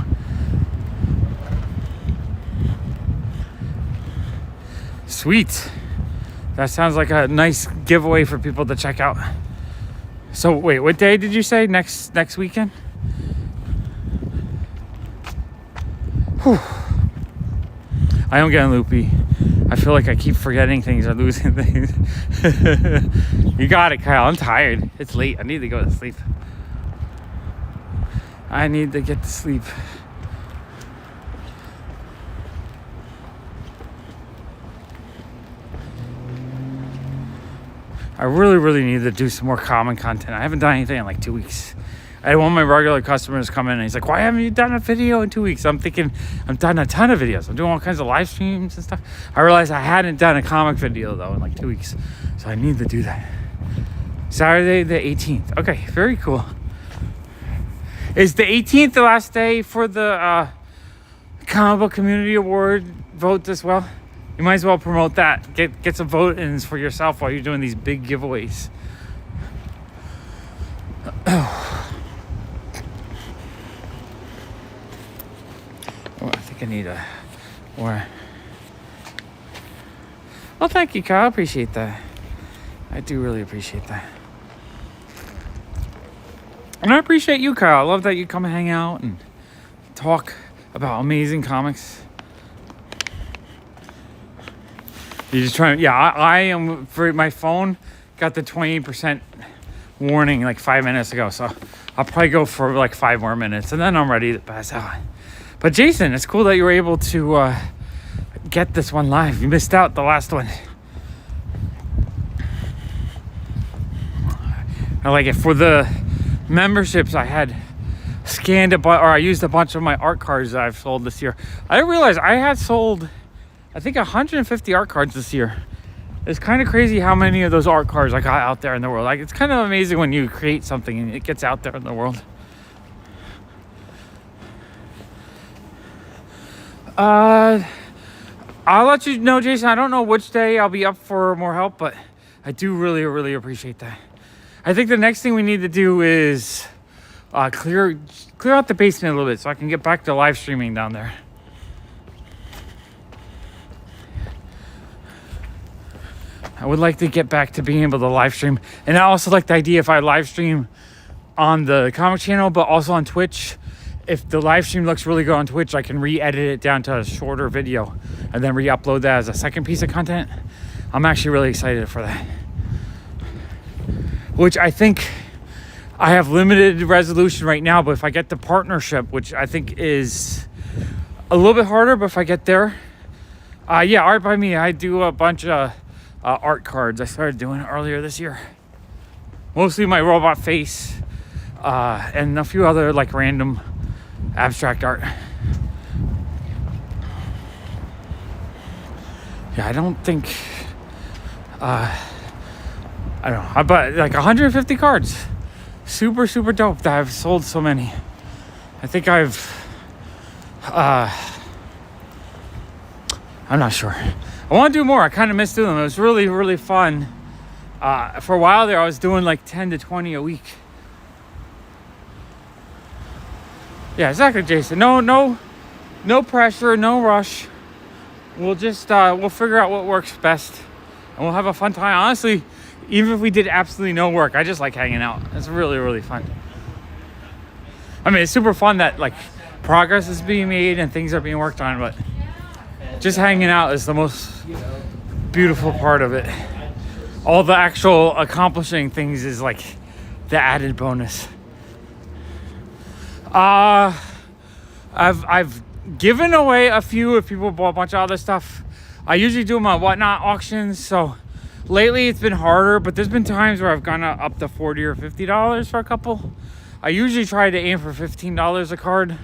Sweet. That sounds like a nice giveaway for people to check out. So wait, what day did you say? Next weekend? Whew. I am getting loopy. I feel like I keep forgetting things or losing things. You got it, Kyle. I'm tired. It's late. I need to go to sleep. I need to get to sleep. I really need to do some more common content. I haven't done anything in like 2 weeks. I had one of my regular customers come in and he's like, why haven't you done a video in 2 weeks? I'm thinking, I've done a ton of videos. I'm doing all kinds of live streams and stuff. I realized I hadn't done a comic video though in like 2 weeks. So I need to do that. Saturday the 18th. Okay, very cool. Is the 18th the last day for the comic book community award vote as well? You might as well promote that. Get some vote-ins for yourself while you're doing these big giveaways. Oh, I think I need a more. Well, thank you, Kyle. I appreciate that. I do really appreciate that. And I appreciate you, Kyle. I love that you come and hang out and talk about amazing comics. You're just trying to, yeah, I am, for my phone, got the 20% warning like 5 minutes ago. So I'll probably go for like 5 more minutes and then I'm ready to pass out. But Jason, it's cool that you were able to get this one live. You missed out the last one. I like it. For the memberships, I had scanned I used a bunch of my art cards that I've sold this year. I didn't realize I had sold, I think, 150 art cards this year. It's kind of crazy how many of those art cards I got out there in the world. Like, it's kind of amazing when you create something and it gets out there in the world. I'll let you know, Jason. I don't know which day I'll be up for more help, but I do really appreciate that. I think the next thing we need to do is clear out the basement a little bit so I can get back to live streaming down there. I would like to get back to being able to live stream. And I also like the idea if I live stream on the comic channel, but also on Twitch. If the live stream looks really good on Twitch, I can re-edit it down to a shorter video and then re-upload that as a second piece of content. I'm actually really excited for that. Which I think I have limited resolution right now, but if I get the partnership, which I think is a little bit harder, but if I get there, yeah, Art by Me, I do a bunch of art cards. I started doing it earlier this year. Mostly my robot face and a few other like random abstract art. Yeah, I don't think I don't know, but like 150 cards, super dope that I've sold so many. I think I'm not sure. I want to do more. I kind of miss doing them. It was really, really fun. For a while there, I was doing like 10 to 20 a week. Yeah, exactly, Jason. No pressure, no rush. We'll just, we'll figure out what works best. And we'll have a fun time. Honestly, even if we did absolutely no work, I just like hanging out. It's really, really fun. I mean, it's super fun that like progress is being made and things are being worked on, but just hanging out is the most beautiful part of it. All the actual accomplishing things is like the added bonus. I've given away a few if people bought a bunch of other stuff. I usually do them on Whatnot auctions, so lately it's been harder, but there's been times where I've gone up to $40 or $50 for a couple. I usually try to aim for $15 a card.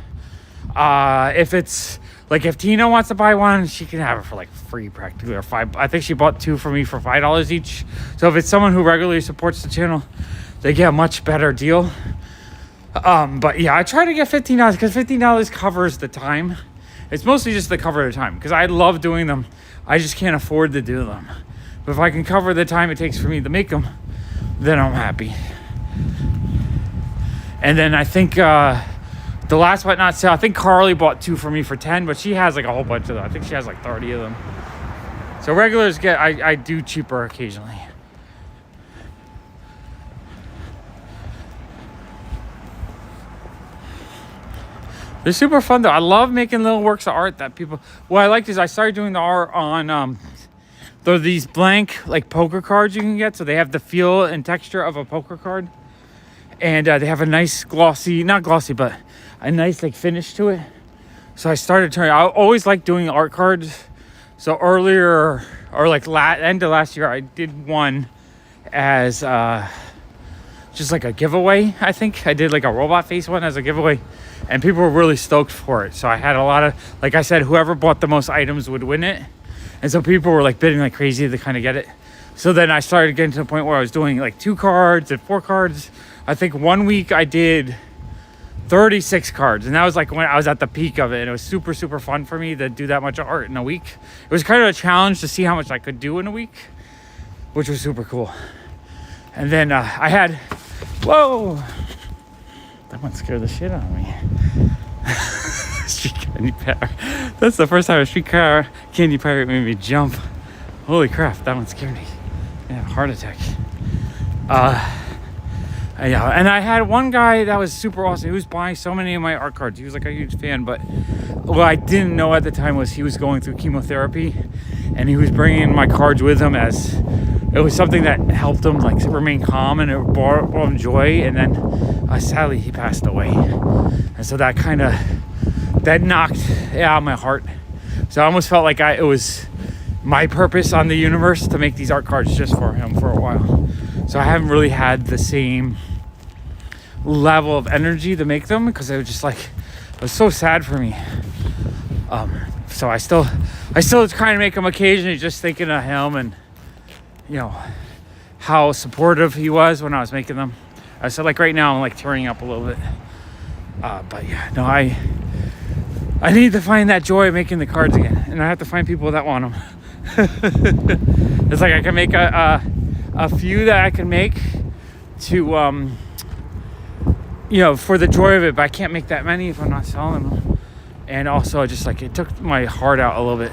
If it's like if Tina wants to buy one, she can have it for like free practically, or $5. I think she bought two for me for $5 each. So if it's someone who regularly supports the channel, they get a much better deal. But yeah, I try to get $15 because $15 covers the time. It's mostly just the cover of the time because I love doing them. I just can't afford to do them. But if I can cover the time it takes for me to make them, then I'm happy. And then I think the last Whatnot sale, I think Carly bought two for me for 10, but she has like a whole bunch of them. I think she has like 30 of them. So regulars get, I do cheaper occasionally. They're super fun though. I love making little works of art that people, what I liked is I started doing the art on, there are these blank like poker cards you can get. So they have the feel and texture of a poker card. And they have a nice glossy, not glossy, but a nice like finish to it. So I started turning, I always like doing art cards. So earlier, or like end of last year, I did one as just like a giveaway. I think I did like a robot face one as a giveaway. And people were really stoked for it. So I had a lot of, like I said, whoever bought the most items would win it. And so people were like bidding like crazy to kind of get it. So then I started getting to the point where I was doing like 2 cards and 4 cards. I think one week I did 36 cards. And that was like when I was at the peak of it. And it was super, super fun for me to do that much art in a week. It was kind of a challenge to see how much I could do in a week, which was super cool. And then I had, whoa. That one scared the shit out of me. Street candy pirate. That's the first time a street car candy pirate made me jump. Holy crap, that one scared me. Yeah, heart attack. Yeah, and I had one guy that was super awesome. He was buying so many of my art cards. He was like a huge fan, but what I didn't know at the time was he was going through chemotherapy, and he was bringing my cards with him as it was something that helped him like remain calm, and it brought him joy. And then sadly he passed away, and so that kind of knocked it out of my heart. So I almost felt like it was my purpose on the universe to make these art cards just for him for a while. So I haven't really had the same level of energy to make them because it was just like, it was so sad for me. So I still kind of make them occasionally, just thinking of him and, you know, how supportive he was when I was making them. So like right now I'm like tearing up a little bit. But yeah, no, I need to find that joy of making the cards again, and I have to find people that want them. It's like I can make a few that I can make to you know, for the joy of it, but I can't make that many if I'm not selling them. And also just like it took my heart out a little bit.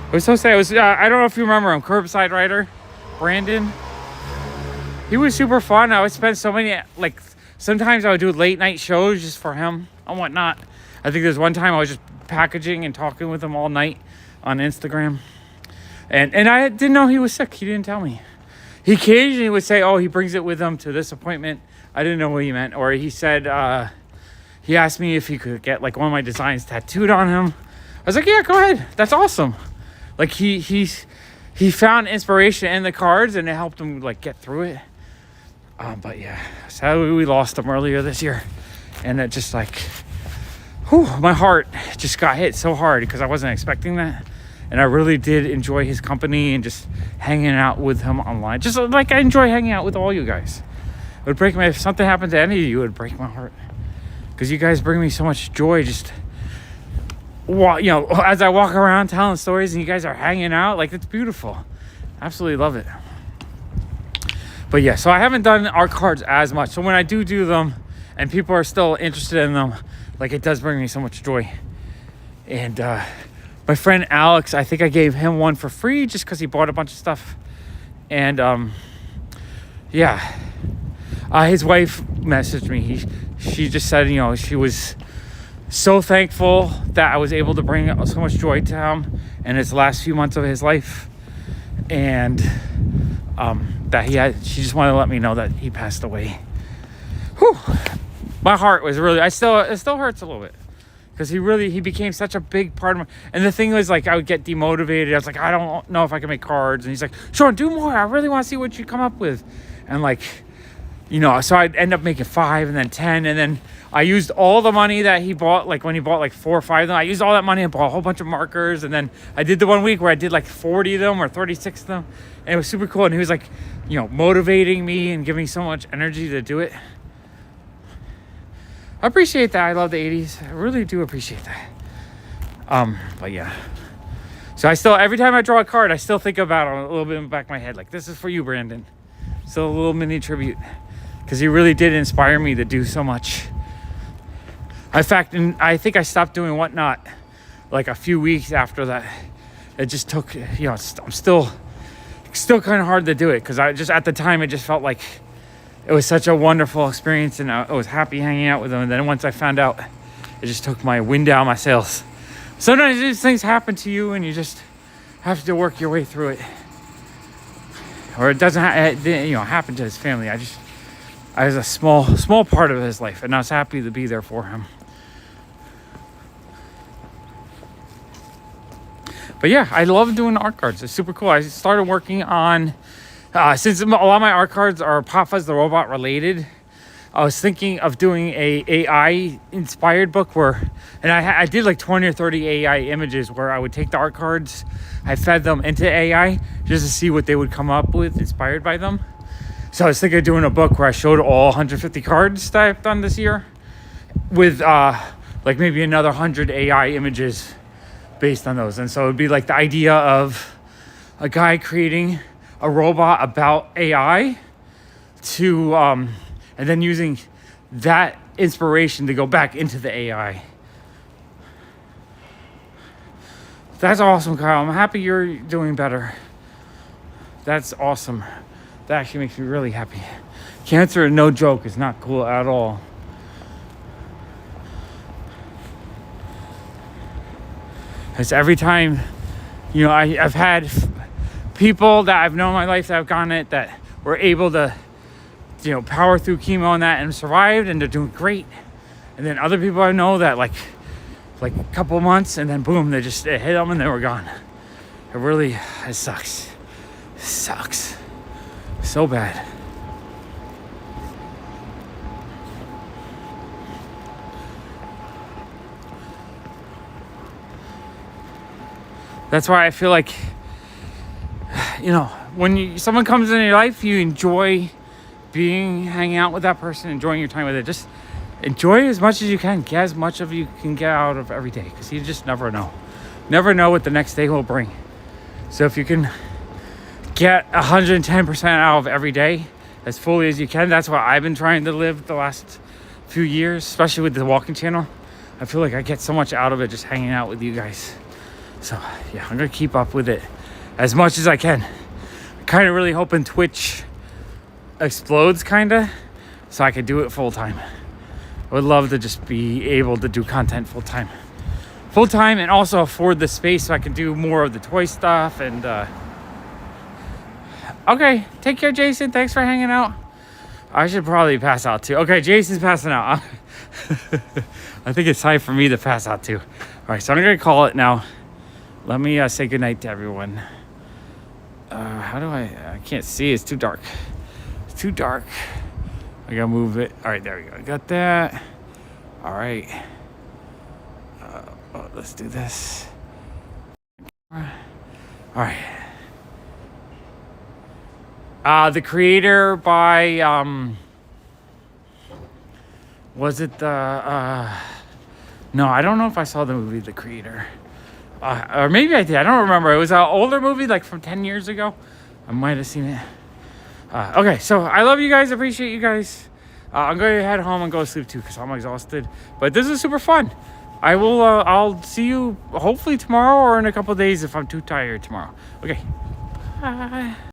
It was so sad. It was I don't know if you remember him, Curbside Rider Brandon. He was super fun. I would spend so many, like sometimes I would do late night shows just for him and whatnot. I think there's one time I was just packaging and talking with him all night on Instagram. And I didn't know he was sick. He didn't tell me. He occasionally would say, oh, he brings it with him to this appointment. I didn't know what he meant. Or he said, he asked me if he could get like one of my designs tattooed on him. I was like, yeah, go ahead. That's awesome. Like he found inspiration in the cards and it helped him like get through it. But yeah, sadly we lost him earlier this year. And it just like, whew, my heart just got hit so hard because I wasn't expecting that. And I really did enjoy his company and just hanging out with him online. Just like I enjoy hanging out with all you guys. It would break my, if something happened to any of you, it would break my heart. because you guys bring me so much joy. Just as I walk around telling stories and you guys are hanging out, like, it's beautiful. Absolutely love it. But yeah, so I haven't done art cards as much. So when I do them and people are still interested in them, like, it does bring me so much joy. And my friend Alex, I think I gave him one for free just because he bought a bunch of stuff. And his wife messaged me. She just said, she was so thankful that I was able to bring so much joy to him in his last few months of his life. And she just wanted to let me know that he passed away. Whew. My heart was really, it still hurts a little bit. Because he became such a big part of my, and the thing was, like, I would get demotivated. I was like, I don't know if I can make cards. And he's like, Sean, do more. I really want to see what you come up with. And, like, so I'd end up making 5 and then 10. And then I used all the money that he bought, like, when he bought like 4 or 5 of them, I used all that money and bought a whole bunch of markers. And then I did the one week where I did like 40 of them or 36 of them. And it was super cool. And he was like, motivating me and giving me so much energy to do it. I appreciate that. I love the 80s. I really do appreciate that. But yeah. So every time I draw a card, I still think about it a little bit in the back of my head. Like, this is for you, Brandon. So a little mini tribute. Because he really did inspire me to do so much. In fact, I think I stopped doing Whatnot like a few weeks after that. It just took, I'm still kind of hard to do it. Because at the time, it just felt like it was such a wonderful experience, and I was happy hanging out with them. And then once I found out, it just took my wind out of my sails. Sometimes these things happen to you, and you just have to work your way through it. Or it doesn't happen to his family. I was a small part of his life, and I was happy to be there for him. But yeah, I love doing art cards. It's super cool. I started working on. Since a lot of my art cards are PopFuzz the Robot related, I was thinking of doing a AI inspired book and I did like 20 or 30 AI images where I would take the art cards, I fed them into AI just to see what they would come up with inspired by them. So I was thinking of doing a book where I showed all 150 cards that I've done this year with like maybe another 100 AI images based on those. And so it would be like the idea of a guy creating a robot about AI and then using that inspiration to go back into the AI. That's awesome, Kyle. I'm happy you're doing better. That's awesome. That actually makes me really happy. Cancer, no joke, is not cool at all. Because every time, I've had people that I've known in my life that have gotten it that were able to, power through chemo and that and survived, and they're doing great. And then other people I know that like a couple of months and then boom, it hit them and they were gone. It sucks. It sucks. So bad. That's why I feel like, when someone comes into your life, you enjoy hanging out with that person, enjoying your time with it. Just enjoy as much as you can. Get as much of you can get out of every day, because you just never know. Never know what the next day will bring. So if you can get 110% out of every day as fully as you can, that's what I've been trying to live the last few years, especially with the walking channel. I feel like I get so much out of it just hanging out with you guys. So yeah, I'm gonna keep up with it as much as I can. I'm kind of really hoping Twitch explodes so I could do it full time. I would love to just be able to do content full time and also afford the space so I can do more of the toy stuff. And okay, take care, Jason. Thanks for hanging out. I should probably pass out too. Okay, Jason's passing out. I think it's time for me to pass out too. All right, so I'm gonna call it now. Let me say goodnight to everyone. How do I can't see, it's too dark. It's too dark. I gotta move it. All right, there we go. I got that. All right. Let's do this. All right. The Creator by Was it the? No, I don't know if I saw the movie The Creator. Or maybe I did. I don't remember. It was an older movie, like from 10 years ago. I might have seen it. Okay, so I love you guys. Appreciate you guys. I'm going to head home and go to sleep too because I'm exhausted. But this is super fun. I will. I'll see you hopefully tomorrow or in a couple of days if I'm too tired tomorrow. Okay. Bye.